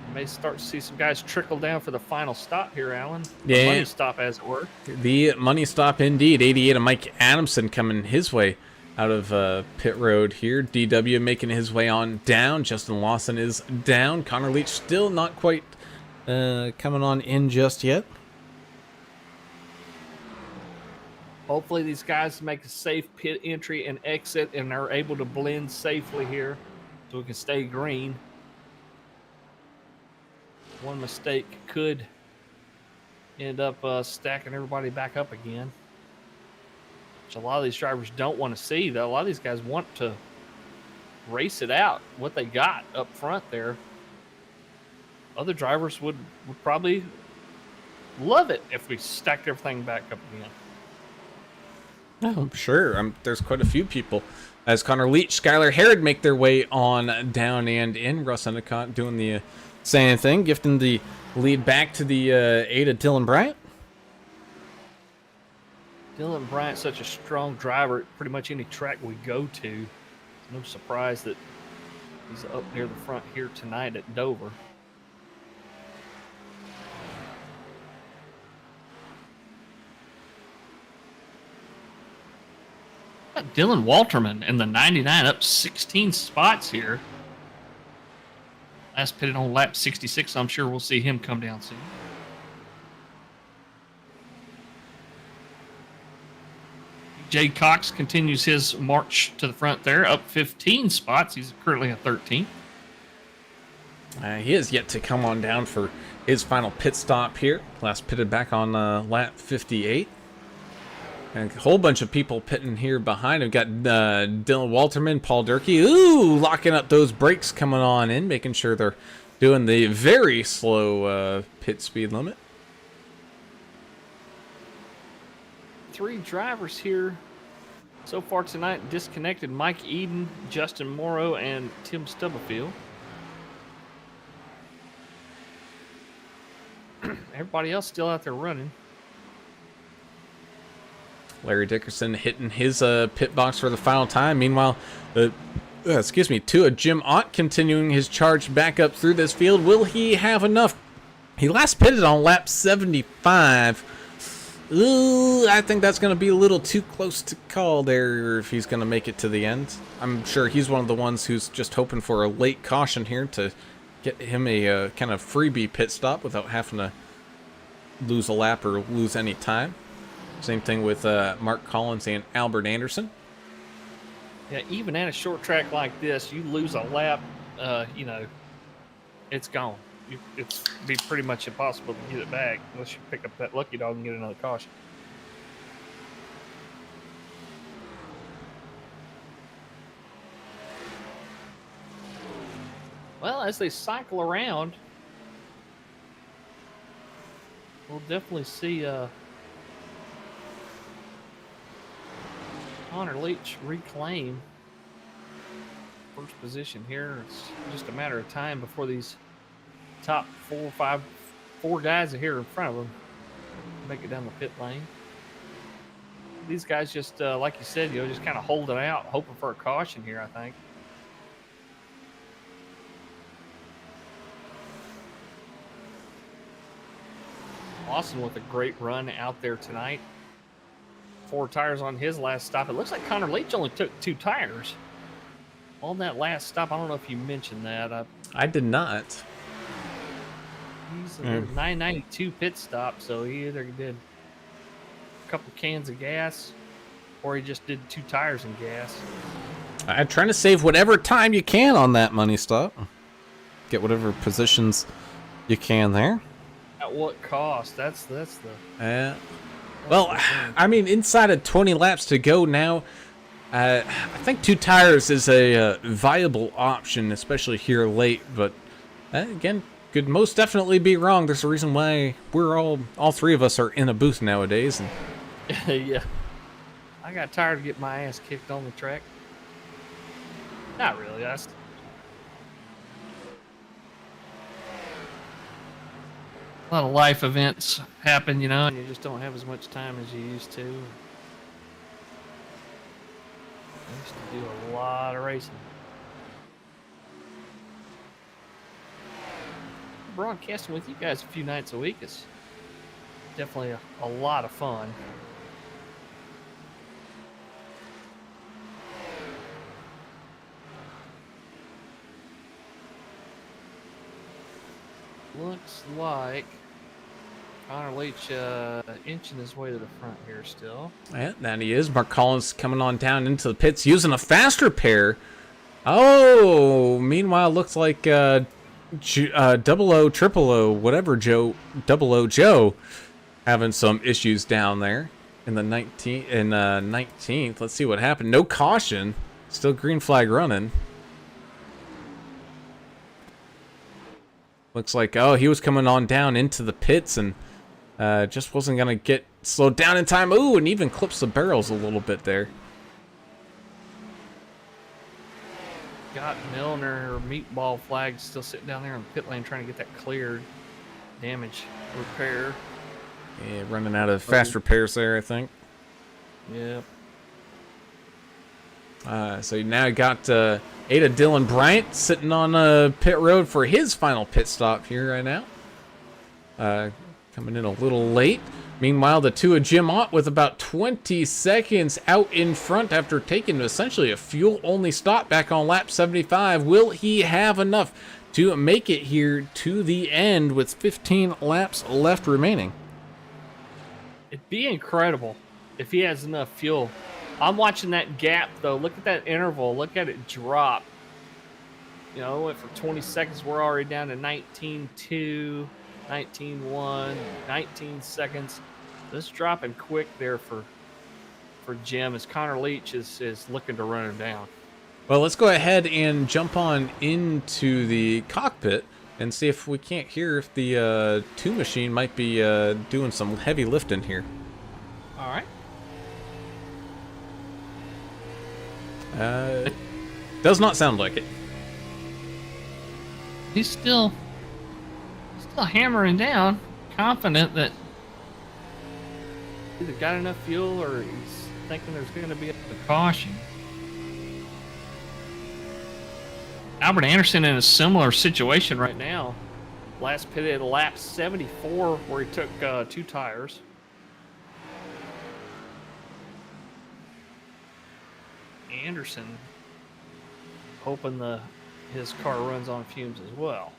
You may start to see some guys trickle down for the final stop here, Alan. Yeah. The money stop, as it were. The money stop indeed. 88 of Mike Adamson coming his way out of pit road here. DW making his way on down. Justin Lawson is down. Connor Leach still not quite coming on in just yet. Hopefully these guys make a safe pit entry and exit and are able to blend safely here so we can stay green. One mistake could end up stacking everybody back up again, which a lot of these drivers don't want to see, though. A lot of these guys want to race it out, what they got up front there. Other drivers would probably love it if we stacked everything back up again. I'm sure. There's quite a few people. As Connor Leach, Skylar Herod make their way on down and in. Russ Endicott doing the same thing, gifting the lead back to the 8 of Dylan Bryant. Dylan Bryant, such a strong driver at pretty much any track we go to. It's no surprise that he's up near the front here tonight at Dover. Dylan Walterman in the 99 up 16 spots here. Last pitted on lap 66, so I'm sure we'll see him come down soon. Jay Cox continues his march to the front there, up 15 spots. He's currently at 13. He has yet to come on down for his final pit stop here. Last pitted back on lap 58. And a whole bunch of people pitting here behind him. Got Dylan Walterman, Paul Durkee. Ooh, locking up those brakes coming on in, making sure they're doing the very slow pit speed limit. 3 drivers here so far tonight disconnected. Mike Eden, Justin Morrow, and Tim Stubblefield. Everybody else still out there running. Larry Dickerson hitting his pit box for the final time. Meanwhile, 2 of Jim Ott continuing his charge back up through this field. Will he have enough? He last pitted on lap 75. Ooh, I think that's going to be a little too close to call there if he's going to make it to the end. I'm sure he's one of the ones who's just hoping for a late caution here to get him a kind of freebie pit stop without having to lose a lap or lose any time. Same thing with Mark Collins and Albert Anderson. Yeah, even at a short track like this, you lose a lap, it's gone. It's be pretty much impossible to get it back unless you pick up that lucky dog and get another caution. Well, as they cycle around, we'll definitely see Connor Leach reclaim first position here. It's just a matter of time before these top four guys are here in front of him make it down the pit lane. These guys just, like you said, just kind of holding out, hoping for a caution here, I think. Lawson with a great run out there tonight. 4 tires on his last stop. It looks like Connor Leach only took 2 tires on that last stop. I don't know if you mentioned that. I did not. He's a 992 pit stop, so he either did a couple cans of gas or he just did 2 tires and gas. I'm trying to save whatever time you can on that money stop. Get whatever positions you can there. At what cost? That's the. Well, I mean, inside of 20 laps to go now, I think 2 tires is a viable option, especially here late. But again, could most definitely be wrong. There's a reason why we're all 3 of us are in a booth nowadays. And yeah, I got tired of getting my ass kicked on the track. Not really. That's. A lot of life events happen, And you just don't have as much time as you used to. I used to do a lot of racing. Broadcasting with you guys a few nights a week is definitely a lot of fun. Looks like Connor Leach inching his way to the front here still. yeah, that he is. Mark Collins coming on down into the pits using a faster pair. Oh, meanwhile, looks like double O, triple O, whatever double O Joe having some issues down there in the 19th. Let's see what happened. No caution. Still green flag running. Looks like, he was coming on down into the pits and just wasn't going to get slowed down in time. Ooh, and even clips the barrels a little bit there. Got Milner or Meatball flag still sitting down there in the pit lane trying to get that cleared. Damage repair. Yeah, running out of fast repairs there, I think. Yep. So now you got Ada Dylan Bryant sitting on pit road for his final pit stop here right now. Coming in a little late. Meanwhile, the 2 of Jim Ott with about 20 seconds out in front after taking essentially a fuel-only stop back on lap 75. Will he have enough to make it here to the end with 15 laps left remaining? It'd be incredible if he has enough fuel. I'm watching that gap, though. Look at that interval. Look at it drop. It went for 20 seconds. We're already down to 19.2, 19.1, 19 seconds. This dropping quick there for Jim as Connor Leach is looking to run him down. Well, let's go ahead and jump on into the cockpit and see if we can't hear if the 2 machine might be doing some heavy lifting here. All right. Does not sound like it. he's still hammering down, confident that Either got enough fuel or he's thinking there's going to be a caution. Albert Anderson in a similar situation right now. Last pit at lap 74 where he took 2 tires. Anderson hoping his car runs on fumes as well.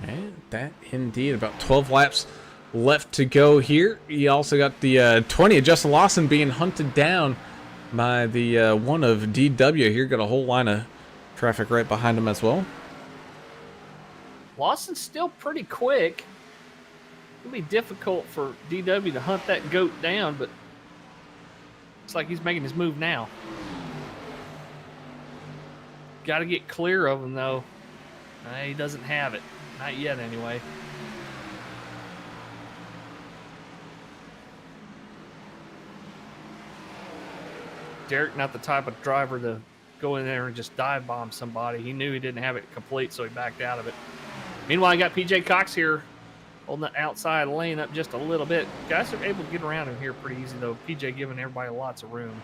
And that indeed, about 12 laps left to go here. You also got the 20 of Justin Lawson being hunted down by the 1 of DW here. Got a whole line of traffic right behind him as well. Lawson's still pretty quick. It'll be difficult for DW to hunt that goat down, but looks like he's making his move now. Got to get clear of him, though. He doesn't have it. Not yet, anyway. Derek not the type of driver to go in there and just dive bomb somebody. He knew he didn't have it complete, so he backed out of it. Meanwhile, I got PJ Cox here on the outside lane up just a little bit. Guys are able to get around him here pretty easy, though. PJ giving everybody lots of room.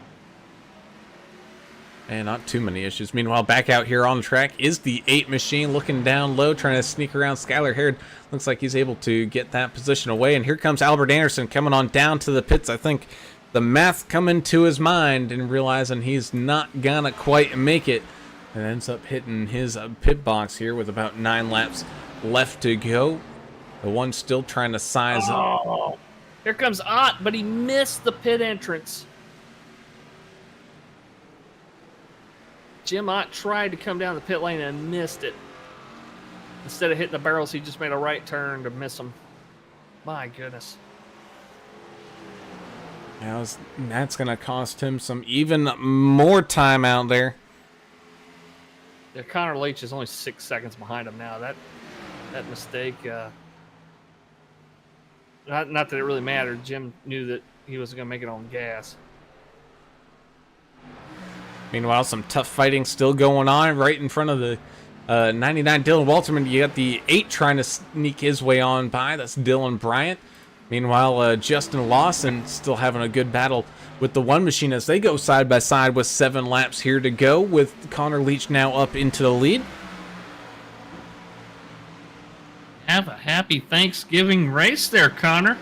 And not too many issues. Meanwhile, back out here on the track is the 8 machine looking down low, trying to sneak around Skylar Harrod. Looks like he's able to get that position away. And here comes Albert Anderson coming on down to the pits. I think the math coming to his mind and realizing he's not gonna quite make it. And ends up hitting his pit box here with about 9 laps left to go. The one still trying to size up. Here comes Ott, but he missed the pit entrance. Jim Ott tried to come down the pit lane and missed it. Instead of hitting the barrels, he just made a right turn to miss them. My goodness. Now that's going to cost him some even more time out there. Yeah, Connor Leach is only 6 seconds behind him now. That mistake, not that it really mattered. Jim knew that he was going to make it on gas. Meanwhile, some tough fighting still going on right in front of the 99 Dylan Walterman. You got the 8 trying to sneak his way on by. That's Dylan Bryant. Meanwhile, Justin Lawson still having a good battle with the 1 machine as they go side by side with 7 laps here to go, with Connor Leach now up into the lead. Have a happy Thanksgiving race there, Connor.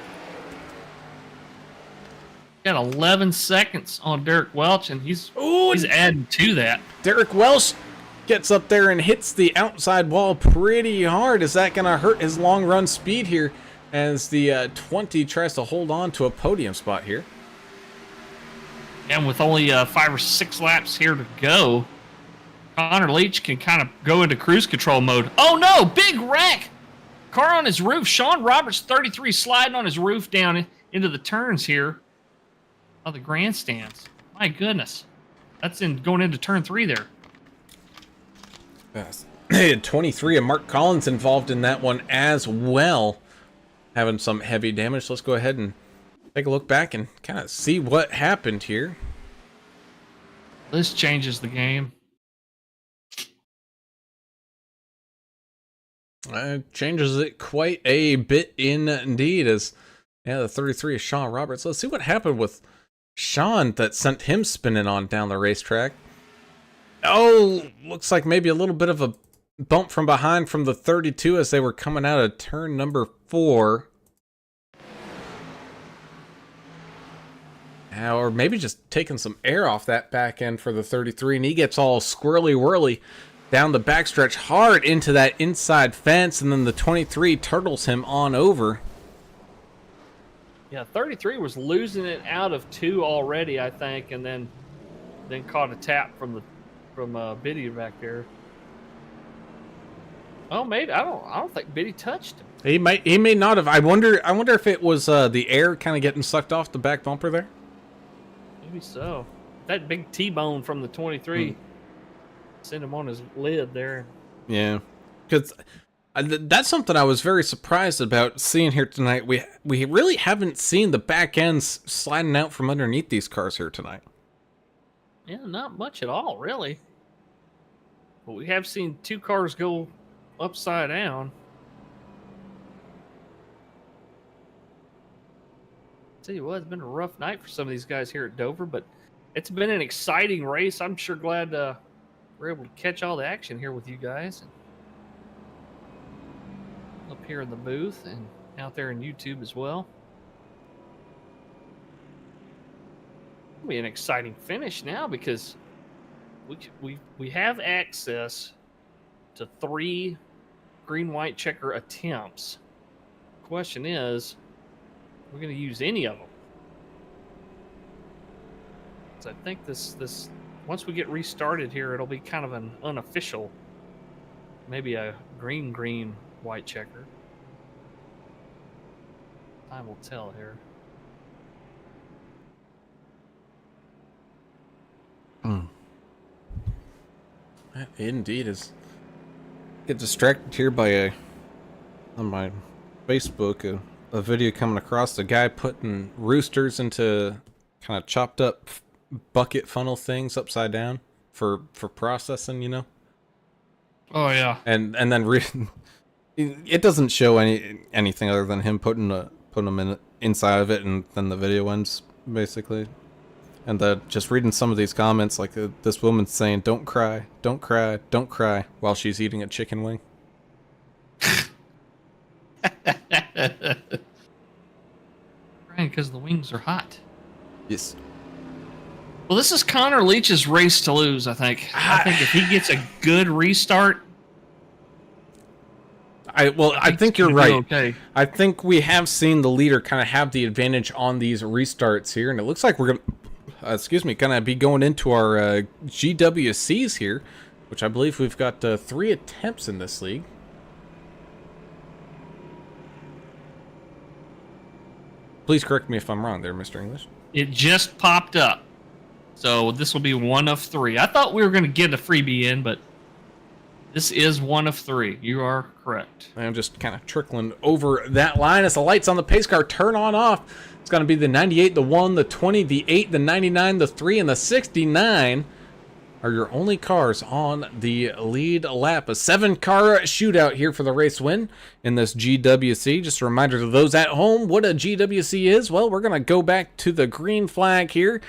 Got 11 seconds on Derek Welch, and he's adding to that. Derek Welch gets up there and hits the outside wall pretty hard. Is that going to hurt his long run speed here as the 20 tries to hold on to a podium spot here? And with only 5 or 6 laps here to go, Connor Leach can kind of go into cruise control mode. Oh no, big wreck! Car on his roof. Sean Roberts, 33, sliding on his roof down into the turns here of the grandstands. My goodness. That's going into turn 3 there. Yes. 23 and Mark Collins involved in that one as well, having some heavy damage. Let's go ahead and take a look back and kind of see what happened here. This changes the game. Changes it quite a bit indeed, as the 33 is Sean Roberts. Let's see what happened with Sean that sent him spinning on down the racetrack. Oh, looks like maybe a little bit of a bump from behind from the 32 as they were coming out of turn number 4. Or maybe just taking some air off that back end for the 33, and he gets all squirrely-whirly down the backstretch hard into that inside fence, and then the 23 turtles him on over. Yeah, 33 was losing it out of 2 already, I think, and then caught a tap from Biddy back there. Oh, maybe I don't think Biddy touched him. He may not have. I wonder if it was the air kind of getting sucked off the back bumper there. Maybe so. That big T-bone from the 23 sent him on his lid there. Yeah, because that's something I was very surprised about seeing here tonight. We really haven't seen the back ends sliding out from underneath these cars here tonight. Yeah, not much at all, really. But we have seen 2 cars go upside down. Tell you what, it's been a rough night for some of these guys here at Dover, but it's been an exciting race. I'm sure glad we're able to catch all the action here with you guys. And up here in the booth and out there in YouTube as well. It'll be an exciting finish now because we have access to 3 green-white checker attempts. Question is, we're going to use any of them. So I think this once we get restarted here, it'll be kind of an unofficial, maybe a green white checker. Time will tell here. That indeed is. Get distracted here by on my Facebook a video coming across the guy putting roosters into kind of chopped up bucket funnel things upside down for processing, you know. Oh yeah. And then it doesn't show anything other than him putting them inside of it, and then the video ends basically. And just reading some of these comments, like this woman's saying, "Don't cry, don't cry, don't cry," while she's eating a chicken wing. Right, because the wings are hot. Yes. Well, this is Connor Leach's race to lose, I think. I think if he gets a good restart, I think you're he's gonna right. do okay. I think we have seen the leader kind of have the advantage on these restarts here, and it looks like we're gonna, gonna be going into our GWCs here, which I believe we've got 3 attempts in this league. Please correct me if I'm wrong there, Mr. English. It just popped up. So this will be 1 of 3. I thought we were going to get a freebie in, but this is 1 of 3. You are correct. I'm just kind of trickling over that line as the lights on the pace car turn on off. It's going to be the 98, the 1, the 20, the 8, the 99, the 3, and the 69 are your only cars on the lead lap. A 7-car shootout here for the race win in this GWC. Just a reminder to those at home what a GWC is. Well, we're going to go back to the green flag here.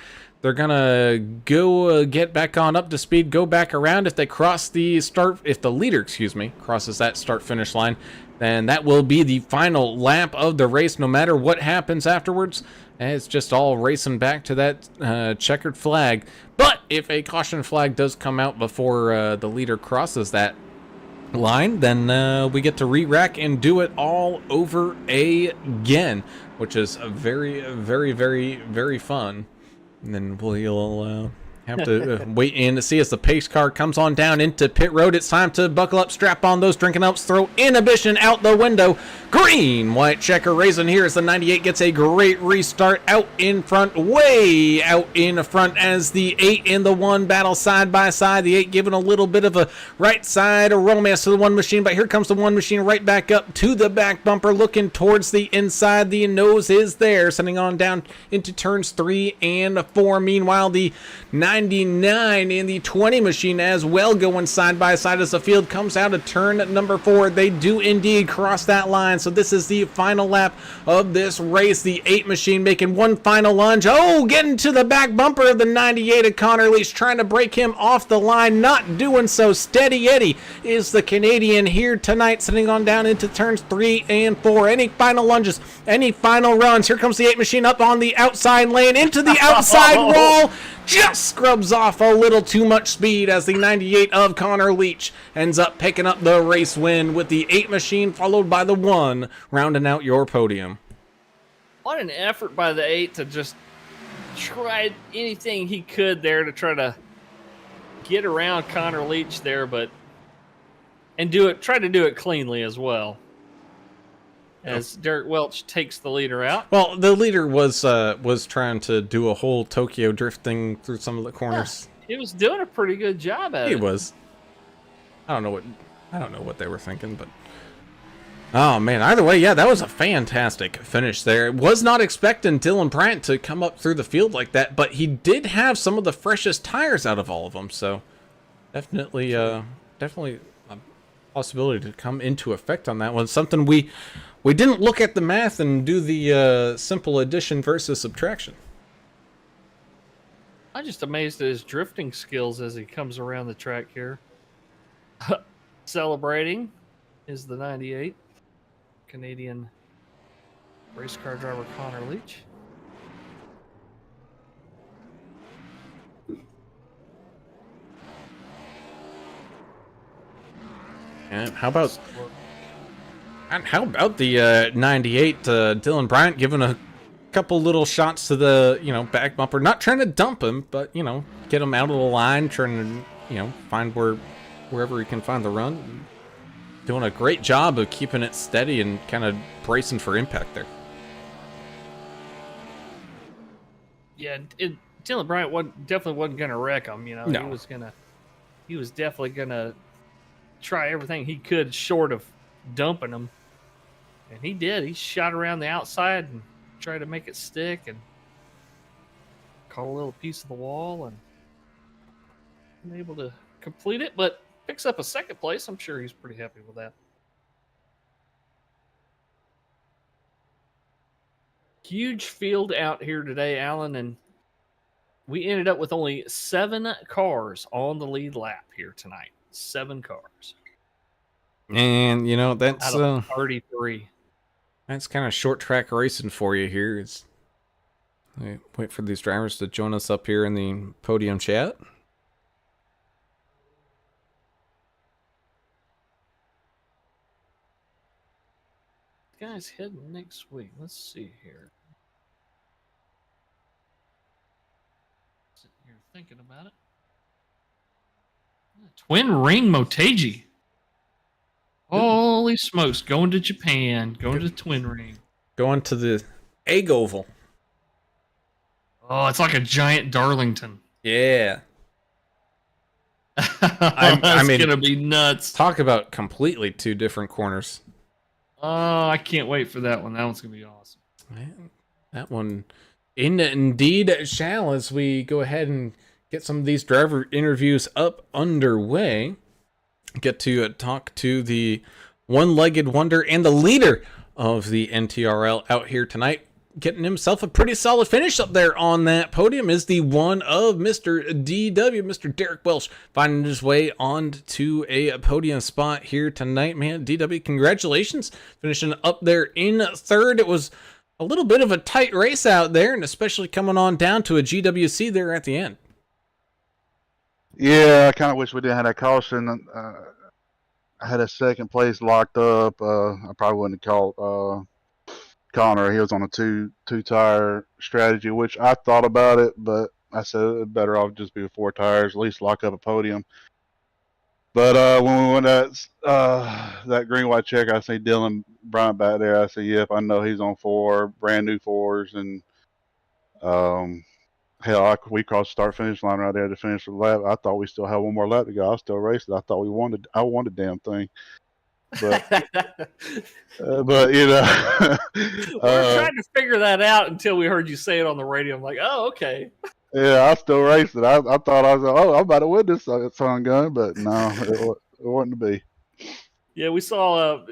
They're going to go get back on up to speed, go back around. If they cross the start, if the leader, crosses that start-finish line, then that will be the final lap of the race, no matter what happens afterwards. And it's just all racing back to that checkered flag. But if a caution flag does come out before the leader crosses that line, then we get to re-rack and do it all over again, which is very, very, very, very fun. And then we'll have to wait in to see as the pace car comes on down into pit road. It's time to buckle up, strap on those drinking helps, throw inhibition out the window. Green, white checker racing here as the 98 gets a great restart out in front, way out in front as the 8 and the 1 battle side by side. The 8 giving a little bit of a right side romance to the 1 machine, but here comes the 1 machine right back up to the back bumper, looking towards the inside. The nose is there, sending on down into turns 3 and 4. Meanwhile, the 99 and the 20 machine as well going side by side as the field comes out of turn number 4. They do indeed cross that line. So this is the final lap of this race. The 8 machine making one final lunge. Oh, getting to the back bumper of the 98 of Connor Leach, trying to break him off the line. Not doing so. Steady Eddie is the Canadian here tonight, sitting on down into turns 3 and 4. Any final lunges? Any final runs? Here comes the 8 machine up on the outside lane into the outside wall. Just scrubs off a little too much speed as the 98 of Connor Leach ends up picking up the race win with the 8 machine followed by the 1 rounding out your podium. What an effort by the 8 to just try anything he could there to try to get around Connor Leach there, and try to do it cleanly as well. As Derek Welch takes the leader out. Well, the leader was trying to do a whole Tokyo drifting through some of the corners. Yeah, he was doing a pretty good job at it. He was. I don't know what they were thinking, but oh man, either way, yeah, that was a fantastic finish there. Was not expecting Dylan Bryant to come up through the field like that, but he did have some of the freshest tires out of all of them, so definitely a possibility to come into effect on that one. Something we didn't look at the math and do the simple addition versus subtraction. I'm just amazed at his drifting skills as he comes around the track here. Celebrating is the 98 Canadian race car driver Connor Leach. And how about the 98 Dylan Bryant giving a couple little shots to the back bumper, not trying to dump him, but get him out of the line, trying to find wherever he can find the run. Doing a great job of keeping it steady and kind of bracing for impact there. Yeah, Dylan Bryant definitely wasn't going to wreck him. No. He was definitely going to try everything he could short of dumping him. And he did. He shot around the outside and tried to make it stick. And caught a little piece of the wall and unable to complete it, but picks up a second place. I'm sure he's pretty happy with that. Huge field out here today, Alan, and we ended up with only 7 cars on the lead lap here tonight. 7 cars And, that's out of 33. that's kind of short track racing for you here. Wait for these drivers to join us up here in the podium chat. Guys heading next week. Let's see here. Sitting here thinking about it. Twin Ring Motegi. Holy smokes. Going to Japan. Going to Twin Ring. Going to the Egg Oval. Oh, it's like a giant Darlington. Yeah. It's going to be nuts. Talk about completely 2 different corners. Oh, I can't wait for that one. That one's going to be awesome. Man, that one indeed shall, as we go ahead and get some of these driver interviews up underway. Get to talk to the one-legged wonder and the leader of the NTRL out here tonight. Getting himself a pretty solid finish up there on that podium is the one of Mr. DW, Mr. Derek Welsh, finding his way on to a podium spot here tonight. Man, DW, congratulations. Finishing up there in 3rd. It was a little bit of a tight race out there, and especially coming on down to a GWC there at the end. Yeah, I kind of wish we didn't have that caution. I had a second place locked up. I probably wouldn't have caught Connor. He was on a two-tire strategy, which I thought about it, but I said it better off just be with 4 tires, at least lock up a podium. But when we went that green white check, I see Dylan Bryant back there. I said, yep, I know he's on 4 brand new 4s, and hell, we crossed the start finish line right there to finish the lap. I thought we still had one more lap to go. I was still racing. I thought I won the damn thing. But but we're trying to figure that out until we heard you say it on the radio. I'm like, oh, okay. Yeah, I still racing. I thought I was I'm about to win this sun gun, but no, it wasn't to be. Yeah, we saw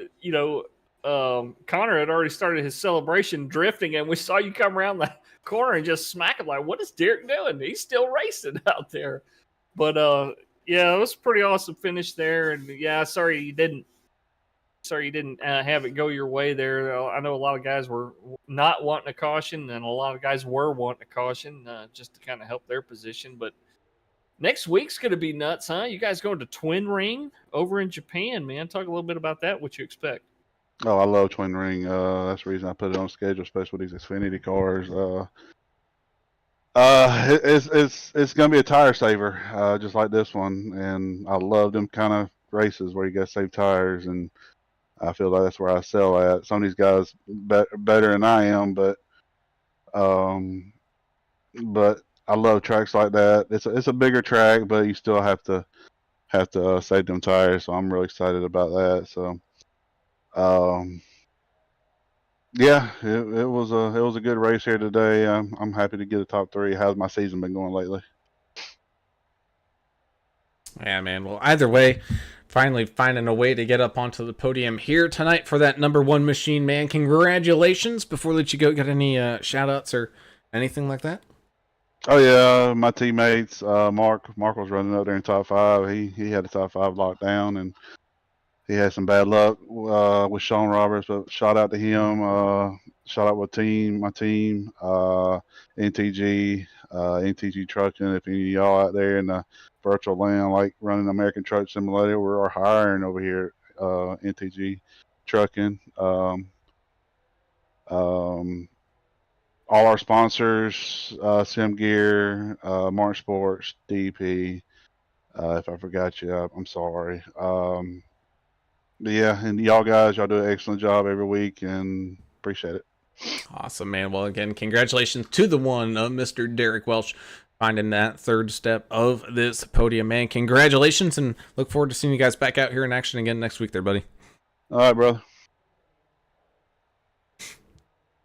Connor had already started his celebration drifting, and we saw you come around the corner and just smack him. Like, what is Derek doing? He's still racing out there. But yeah, it was a pretty awesome finish there. And yeah, sorry you didn't have it go your way there. I know a lot of guys were not wanting a caution, and a lot of guys were wanting a caution just to kind of help their position. But next week's going to be nuts, huh? You guys going to Twin Ring over in Japan, man. Talk a little bit about that, what you expect. Oh, I love Twin Ring. That's the reason I put it on schedule, especially with these Xfinity cars. It's going to be a tire saver, just like this one. And I love them kind of races where you got to save tires, and I feel like that's where I sell at. Some of these guys better than I am, but I love tracks like that. It's a bigger track, but you still have to save them tires. So I'm really excited about that. So, yeah, it was a good race here today. I'm happy to get a top 3. How's my season been going lately? Yeah, man. Well, either way, finally finding a way to get up onto the podium here tonight for that number 1 machine, man. Congratulations. Before we let you go, got any shout outs or anything like that? Oh yeah, my teammates, Mark was running up there in top 5. He had the top 5 locked down, and he had some bad luck with Sean Roberts, but shout out to him. Shout out with my team, NTG Trucking. If any of y'all out there in the virtual land like running American Truck Simulator, we're hiring over here at NTG Trucking. All our sponsors, Sim Gear, Martin Sports, DP. If I forgot you, I'm sorry. But yeah, and y'all guys, y'all do an excellent job every week, and appreciate it. Awesome, man. Well, again, congratulations to the one, Mr. Derek Welsh, finding that 3rd step of this podium, man. Congratulations, and look forward to seeing you guys back out here in action again next week there, buddy. All right, brother.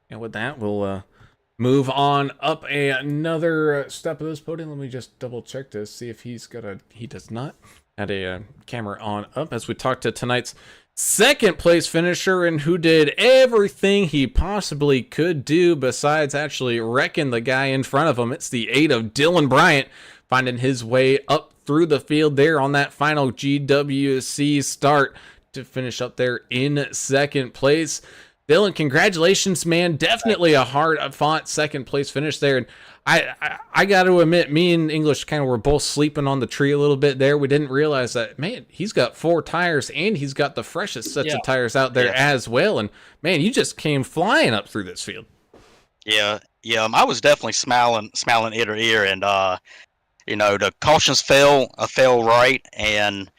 And with that, we'll move on up another step of this podium. Let me just double check to see if he's got he does not, had a camera on up as we talk to tonight's second place finisher and who did everything he possibly could do besides actually wrecking the guy in front of him. It's the 8 of Dylan Bryant finding his way up through the field there on that final GWC start to finish up there in second place. Dylan, congratulations, man. Definitely a hard-fought second place finish there. And I got to admit, me and English kind of were both sleeping on the tree a little bit there. We didn't realize that, man, he's got 4 tires and he's got the freshest sets of tires out there as well. And, man, you just came flying up through this field. Yeah. I was definitely smiling ear to ear. And, the cautions fell right. And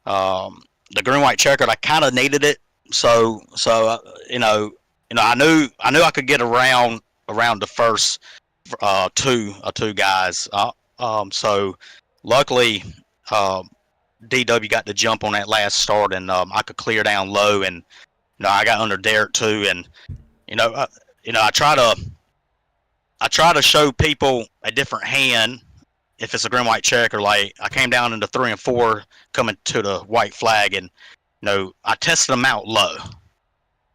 the green-white checkered, I kind of needed it. So I knew I could get around the first two guys. So luckily, DW got the jump on that last start, and I could clear down low, and I got under Derek too, and I try to show people a different hand if it's a green white checker. Like I came down into 3 and 4 coming to the white flag, and I tested him out low.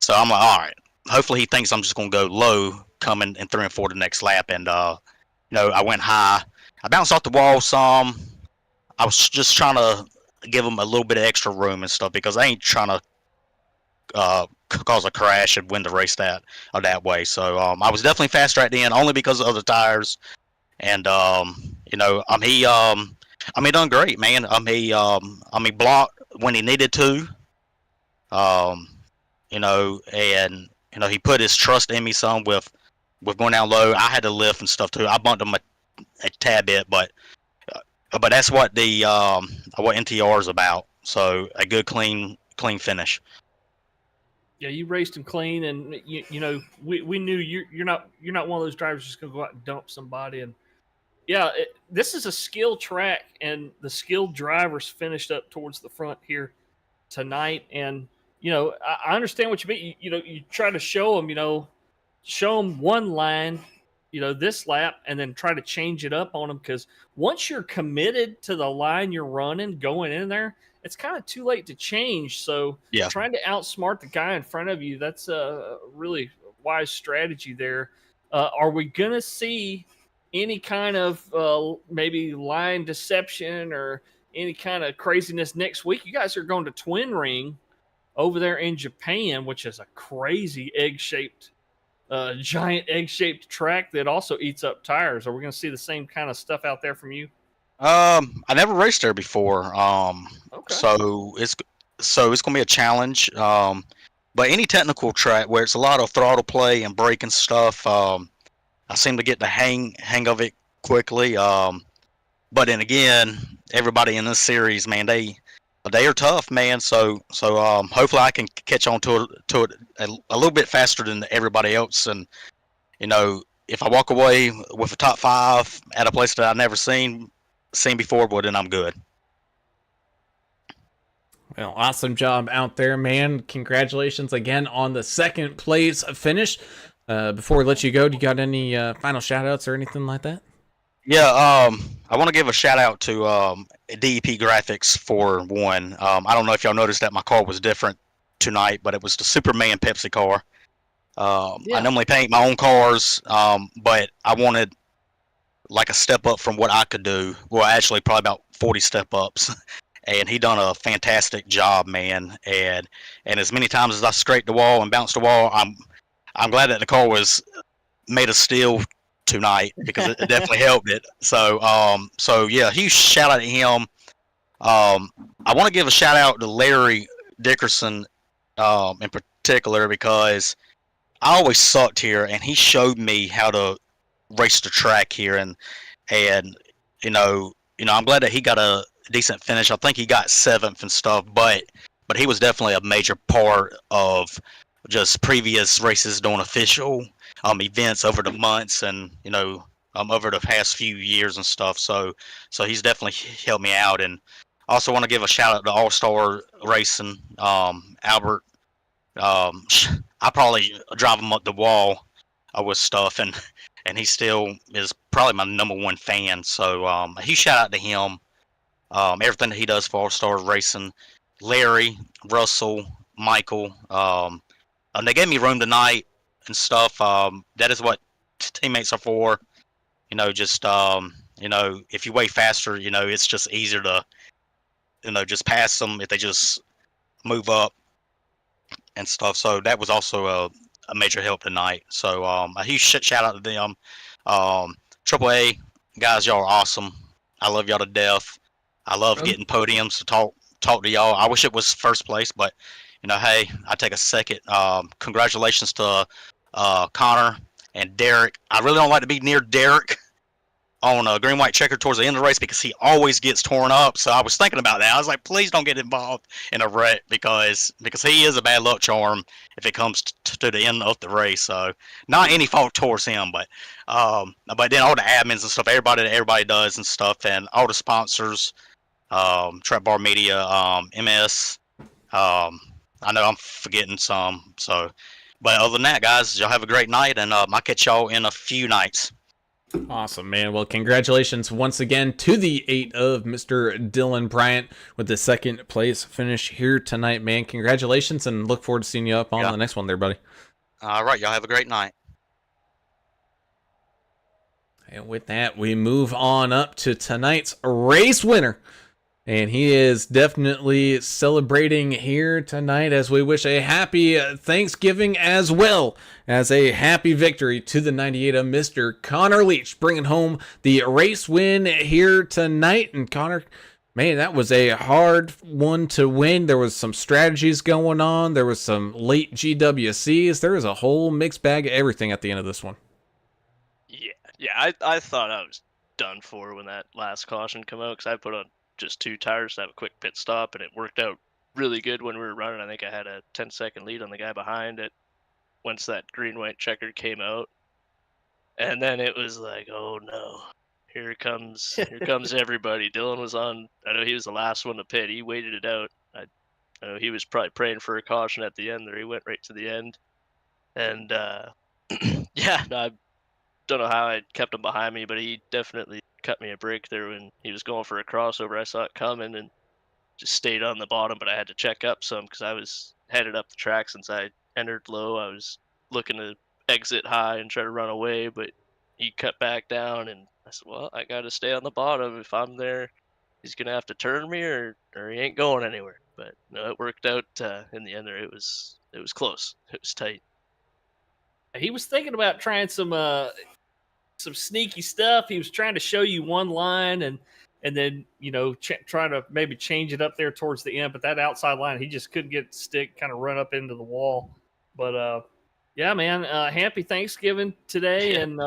So I'm like, all right, hopefully he thinks I'm just going to go low coming in 3 and 4 the next lap. And, I went high. I bounced off the wall some. I was just trying to give him a little bit of extra room and stuff because I ain't trying to cause a crash and win the race that way. So I was definitely faster at the end only because of the tires. And, he done great, man. He blocked when he needed to. He put his trust in me some with going down low. I had to lift and stuff too. I bumped him a tad bit, but that's what what NTR is about. So a good clean finish. Yeah, you raced him clean, and we knew you're not one of those drivers just gonna go out and dump somebody. And this is a skill track, and the skilled drivers finished up towards the front here tonight. And I understand what you mean. You try to show them one line, this lap, and then try to change it up on them, because once you're committed to the line you're running going in there, it's kind of too late to change. So trying to outsmart the guy in front of you, that's a really wise strategy there. Are we going to see any kind of maybe line deception or any kind of craziness next week? You guys are going to Twin Ring over there in Japan, which is a crazy giant egg-shaped track that also eats up tires. Are we going to see the same kind of stuff out there from you? I never raced there before. Okay. So it's going to be a challenge. But any technical track where it's a lot of throttle play and braking stuff, I seem to get the hang of it quickly. But then again, everybody in this series, man, they are tough, man. So hopefully I can catch on to it a little bit faster than everybody else. And if I walk away with a top 5 at a place that I've never seen before, well, then I'm good. Well, awesome job out there, man. Congratulations again on the second place finish. Before we let you go, do you got any final shout outs or anything like that? Yeah, I want to give a shout out to DEP Graphics for one. I don't know if y'all noticed that my car was different tonight, but it was the Superman Pepsi car. I normally paint my own cars, but I wanted like a step up from what I could do. Well, actually, probably about 40 step ups. And he done a fantastic job, man. And as many times as I scraped the wall and bounced the wall, I'm glad that the car was made of steel tonight, because it definitely helped it. So yeah, huge shout out to him. I want to give a shout out to Larry Dickerson in particular, because I always sucked here, and he showed me how to race the track here, and I'm glad that he got a decent finish. I think he got 7th and stuff, but he was definitely a major part of just previous races doing official events over the months, and over the past few years and stuff. So he's definitely helped me out. And also want to give a shout out to All Star Racing, Albert. I probably drive him up the wall with stuff, and and he still is probably my number one fan. So a huge shout out to him. Everything that he does for All Stars Racing, Larry, Russell, Michael. They gave me room tonight and stuff. That is what teammates are for. Just if you weigh faster, it's just easier to just pass them if they just move up and stuff. So that was also a major help tonight. So a huge shout out to them. AAA guys, y'all are awesome. I love y'all to death. I love getting podiums to talk to y'all. I wish it was first place, but hey, I take a second. Congratulations to Connor and Derek. I really don't like to be near Derek on a green white checker towards the end of the race because he always gets torn up. So I was thinking about that. I was like, please don't get involved in a wreck because he is a bad luck charm if it comes to the end of the race. So not any fault towards him, but then all the admins and stuff, everybody does and stuff, and all the sponsors, Trap Bar Media, MS. I know I'm forgetting some. So, but other than that, guys, y'all have a great night, and I'll catch y'all in a few nights. Awesome, man. Well, congratulations once again to the 8 of Mr. Dylan Bryant with the second place finish here tonight, man. Congratulations, and look forward to seeing you up on the next one there, buddy. All right, y'all have a great night. And with that, we move on up to tonight's race winner. And he is definitely celebrating here tonight as we wish a happy Thanksgiving as well as a happy victory to the 98 of Mr. Connor Leach, bringing home the race win here tonight. And Connor, man, that was a hard one to win. There was some strategies going on. There was some late GWCs. There was a whole mixed bag of everything at the end of this one. Yeah, I thought I was done for when that last caution came out because I put on just 2 tires to have a quick pit stop, and it worked out really good when we were running. I think I had a 10-second lead on the guy behind it once that green-white checker came out. And then it was like, oh no, here comes everybody. Dylan was on, I know he was the last one to pit. He waited it out. I know he was probably praying for a caution at the end there. He went right to the end. And yeah, no, I don't know how I kept him behind me, but he definitely cut me a break there when he was going for a crossover. I saw it coming and just stayed on the bottom, but I had to check up some because I was headed up the track since I entered low. I was looking to exit high and try to run away, but he cut back down, and I said, well, I got to stay on the bottom. If I'm there, he's going to have to turn me or he ain't going anywhere. But no, it worked out in the end there. It was close. It was tight. He was thinking about trying some sneaky stuff. He was trying to show you one line and then try to maybe change it up there towards the end. But that outside line, he just couldn't get the stick, kind of run up into the wall. But yeah, man, happy Thanksgiving today, and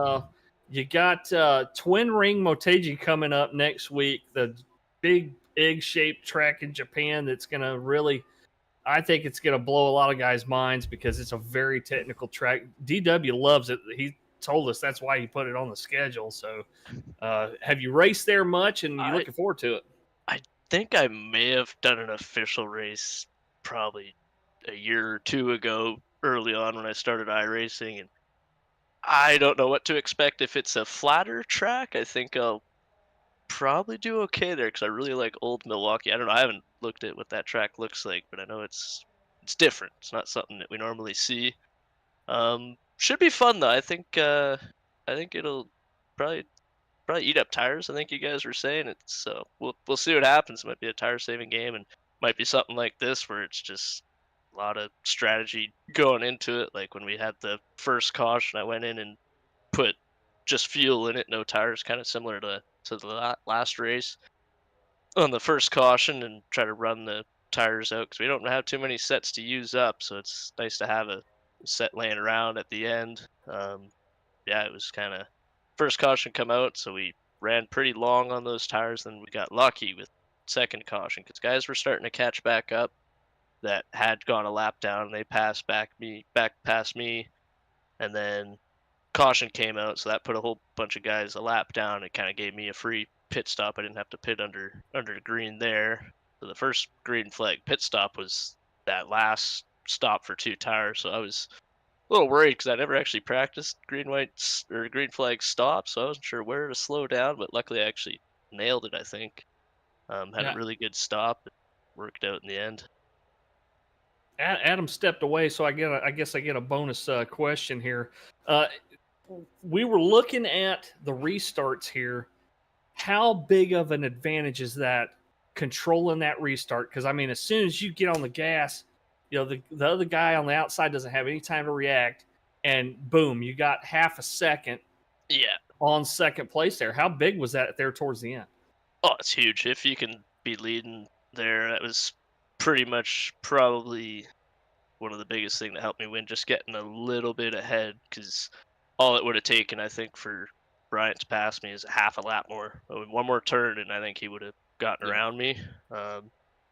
you got Twin Ring Motegi coming up next week. The big egg-shaped track in Japan that's gonna really. I think it's going to blow a lot of guys' minds because it's a very technical track. DW loves it. He told us that's why he put it on the schedule. So have you raced there much, and you looking forward to it? I think I may have done an official race probably a year or 2 ago, early on when I started iRacing, and I don't know what to expect. If it's a flatter track, I think I'll probably do okay there because I really like old Milwaukee. I don't know. I haven't looked at what that track looks like, but I know it's different. It's not something that we normally see. Should be fun though. I think it'll probably eat up tires. I think you guys were saying it's so we'll see what happens. It might be a tire saving game, and might be something like this where it's just a lot of strategy going into it. Like when we had the first caution, I went in and put just fuel in it, no tires, kind of similar to the last race on the first caution, and try to run the tires out because we don't have too many sets to use up. So it's nice to have a set laying around at the end. Yeah, it was kind of first caution come out, so we ran pretty long on those tires. Then we got lucky with second caution because guys were starting to catch back up that had gone a lap down. They passed back past me, and then caution came out, so that put a whole bunch of guys a lap down. It kind of gave me a free pit stop. I didn't have to pit under green there. So the first green flag pit stop was that last stop for 2 tires. So I was little worried because I never actually practiced green white or green flag stop, so I wasn't sure where to slow down. But luckily, I actually nailed it. I think had a Yeah, really good stop. And worked out in the end. Adam stepped away, so I guess I get a bonus question here. Uh, we were looking at the restarts here. How big of an advantage is that controlling that restart? Because I mean, as soon as you get on the gas, the other guy on the outside doesn't have any time to react, and boom, you got half a second Yeah. on second place there. How big was that there towards the end? Oh, it's huge. If you can be leading there, that was pretty much probably one of the biggest thing that helped me win. Just getting a little bit ahead, because all it would have taken, I think, for Bryant to pass me is half a lap more. One more turn, and I think he would have gotten Yeah. around me.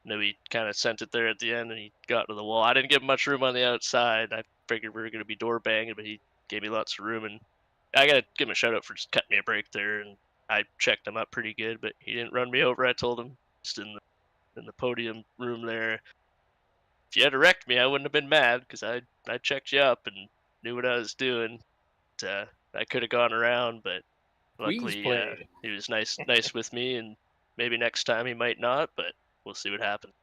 He kind of sent it there at the end, and he got to the wall. I didn't give him much room on the outside. I figured we were going to be door banging, but he gave me lots of room, and I got to give him a shout out for just cutting me a break there. And I checked him up pretty good, but he didn't run me over. I told him just in the podium room there, if you had wrecked me, I wouldn't have been mad because I checked you up and knew what I was doing. I could have gone around, but Squeeze luckily play. he was nice with me, and maybe next time he might not, but we'll see what happens.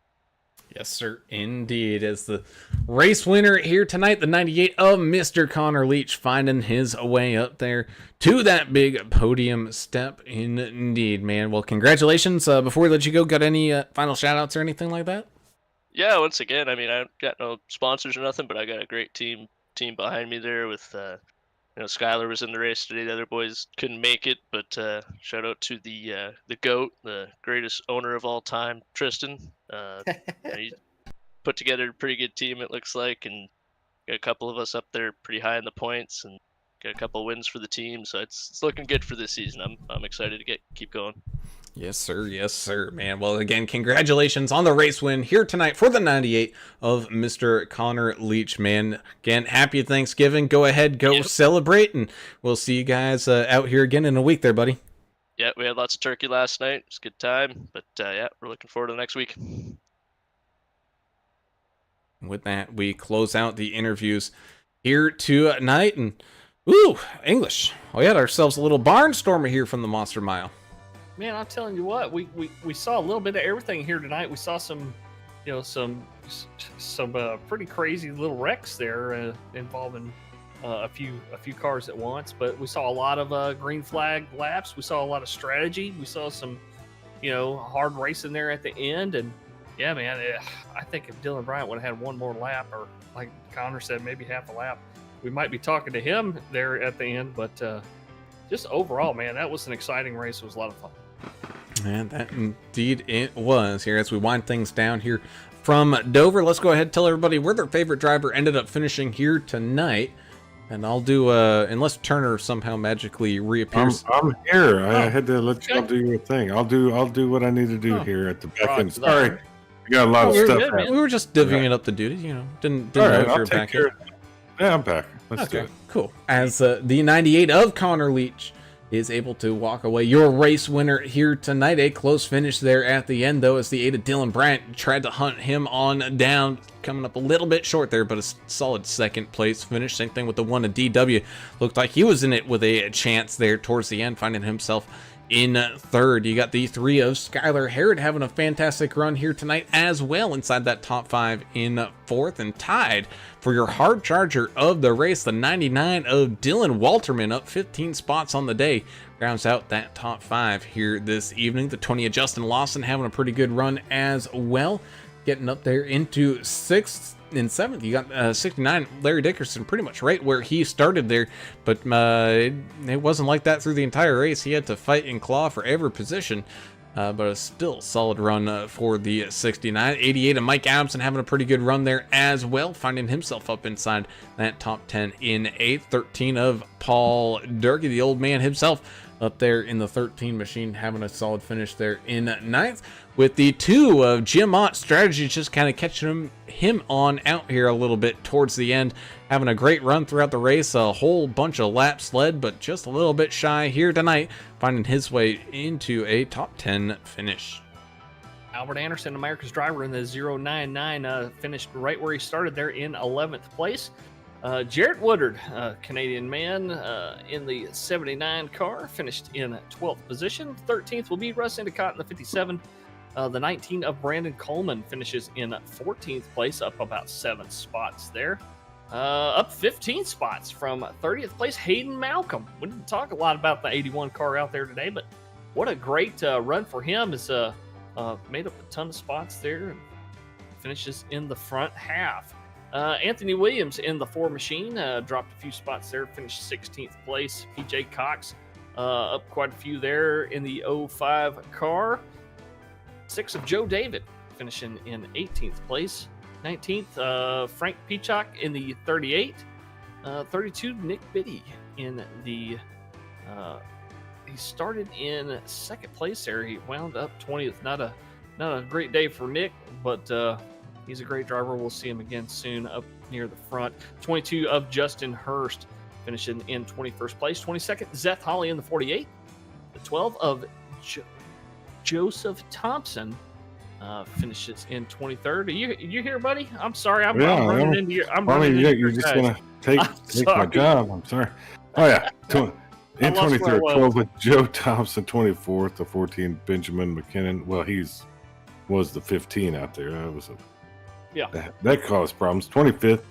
Yes, sir, indeed. As the race winner here tonight, the 98 of Mr. Connor Leach, finding his way up there to that big podium step. Indeed, man. Well, congratulations. Before we let you go, got any final shout-outs or anything like that? Yeah, once again, I mean, I got no sponsors or nothing, but I got a great team behind me there with Skylar was in the race today. The other boys couldn't make it, but shout out to the GOAT, the greatest owner of all time, Tristan. He put together a pretty good team, it looks like, and got a couple of us up there pretty high in the points, and got a couple wins for the team. So it's looking good for this season. I'm excited to keep going. Yes, sir. Yes, sir, man. Well, again, congratulations on the race win here tonight for the 98 of Mr. Connor Leach, man. Again, happy Thanksgiving. Go ahead, go celebrate, and we'll see you guys out here again in a week there, buddy. Yeah, we had lots of turkey last night. It was a good time, but yeah, we're looking forward to the next week. With that, we close out the interviews here tonight, and ooh, English. We had ourselves a little barnstormer here from the Monster Mile. Man, I'm telling you what, we saw a little bit of everything here tonight. We saw some pretty crazy little wrecks there involving a few cars at once. But we saw a lot of green flag laps. We saw a lot of strategy. We saw some hard racing there at the end. And yeah, man, I think if Dylan Bryant would have had one more lap, or like Connor said, maybe half a lap, we might be talking to him there at the end. But just overall, man, that was an exciting race. It was a lot of fun. And that indeed it was. Here as we wind things down here from Dover, let's go ahead and tell everybody where their favorite driver ended up finishing here tonight. And I'll do unless Turner somehow magically reappears. I'm here. I had to let y'all do your thing. I'll do what I need to do here at the back end. Sorry, we got a lot of stuff. We were just divvying it up the duty, Didn't know if you were back. Yeah, I'm back. Let's do it. Cool. As the 98 of Connor Leach is able to walk away your race winner here tonight. A close finish there at the end, though, as the 8 of Dylan Bryant tried to hunt him on down, coming up a little bit short there, but a solid second place finish. Same thing with the 1 of DW. Looked like he was in it with a chance there towards the end, finding himself in third. You got the 3 of Skylar Harrod having a fantastic run here tonight as well, inside that top 5 in fourth, and tied for your hard charger of the race, the 99 of Dylan Walterman, up 15 spots on the day, rounds out that top 5 here this evening. The 20 of Justin Lawson having a pretty good run as well, getting up there into 6th and 7th. You got 69 Larry Dickerson, pretty much right where he started there, but it wasn't like that through the entire race. He had to fight and claw for every position, but a still solid run for the 69. 88 of Mike Adamson having a pretty good run there as well, finding himself up inside that top 10 in 8th. 13 of Paul Durkee, the old man himself, up there in the 13 machine, having a solid finish there in 9th. With the 2 of Jim Ott, strategy just kind of catching him on out here a little bit towards the end, having a great run throughout the race, a whole bunch of laps led, but just a little bit shy here tonight, finding his way into a top 10 finish. Albert Anderson, America's driver in the 099, finished right where he started there in 11th place. Jarrett Woodard, Canadian man, in the 79 car, finished in 12th position. 13th will be Russ Endicott in the 57. The 19 of Brandon Coleman finishes in 14th place, up about 7 spots there. Up 15 spots from 30th place, Hayden Malcolm. We didn't talk a lot about the 81 car out there today, but what a great run for him. Is made up a ton of spots there and finishes in the front half. Anthony Williams in the 4 machine dropped a few spots there, finished 16th place. PJ Cox up quite a few there in the 05 car. 6 of Joe David finishing in 18th place. 19th, Frank Peacock in the 38. 32, Nick Biddy in the... he started in 2nd place there. He wound up 20th. Not a great day for Nick, but he's a great driver. We'll see him again soon up near the front. 22 of Justin Hurst finishing in 21st place. 22nd, Zeth Holly in the 48. The 12 of Joseph Thompson finishes in 23rd. Are you here, buddy? I'm sorry. I'm running into you. You're just going to take my job. I'm sorry. Oh, yeah. In 23rd, 12 with Joe Thompson, 24th. The 14, Benjamin McKinnon. Well, was the 15 out there. That caused problems. 25th,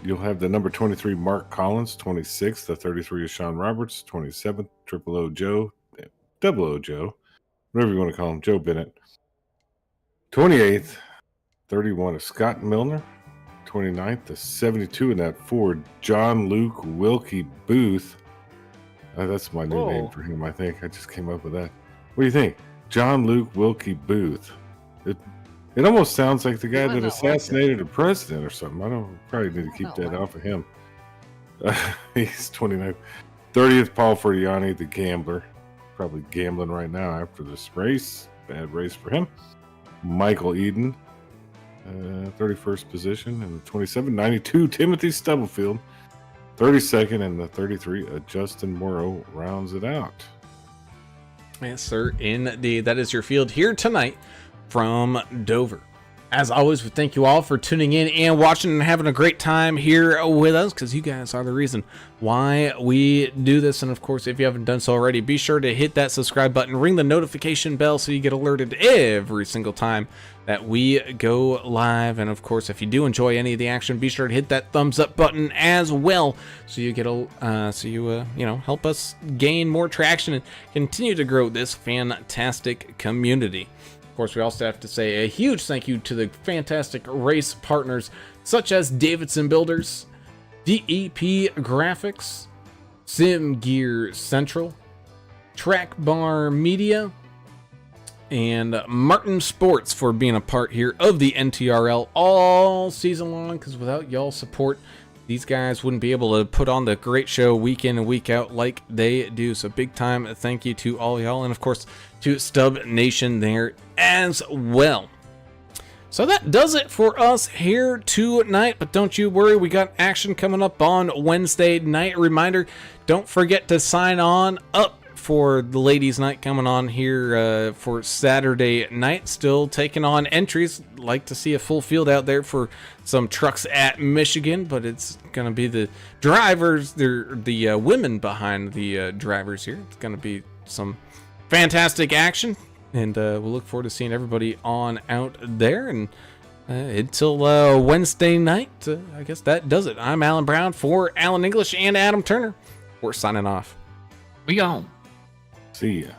you'll have the number 23, Mark Collins. 26th, the 33 is Sean Roberts. 27th, Triple O Joe, Double O Joe, whatever you want to call him, Joe Bennett. 28th, 31 is Scott Milner. 29th, the 72 in that Ford, John Luke Wilkie Booth. That's my new name for him, I think. I just came up with that. What do you think? John Luke Wilkie Booth. It almost sounds like the guy that assassinated a president or something. I don't probably need to keep that off of him. He's 29th. 30th, Paul Ferdiani, the gambler. Probably gambling right now after this race. Bad race for him. Michael Eden, 31st position. And the 27, 92, Timothy Stubblefield. 32nd, and the 33, Justin Morrow rounds it out. Yes, sir. Indeed. That is your field here tonight from Dover. As always, we thank you all for tuning in and watching and having a great time here with us, because you guys are the reason why we do this. And of course, if you haven't done so already, be sure to hit that subscribe button, ring the notification bell so you get alerted every single time that we go live. And of course, if you do enjoy any of the action, be sure to hit that thumbs up button as well, so you get help us gain more traction and continue to grow this fantastic community. Of course, we also have to say a huge thank you to the fantastic race partners such as Davidson Builders, DEP Graphics, Sim Gear Central, Track Bar Media, and Martin Sports for being a part here of the NTRL all season long, because without y'all support, these guys wouldn't be able to put on the great show week in and week out like they do. So big time thank you to all y'all, and of course to Stub Nation there as well. So that does it for us here tonight, but don't you worry, we got action coming up on Wednesday night. Reminder, don't forget to sign on up for the ladies' night coming on here for Saturday night. Still taking on entries. Like to see a full field out there for some trucks at Michigan, but it's going to be the drivers, the women behind the drivers here. It's going to be some fantastic action, and we'll look forward to seeing everybody on out there. And until Wednesday night, I guess that does it. I'm Alan Brown for Alan English and Adam Turner. We're signing off. We gone. See ya.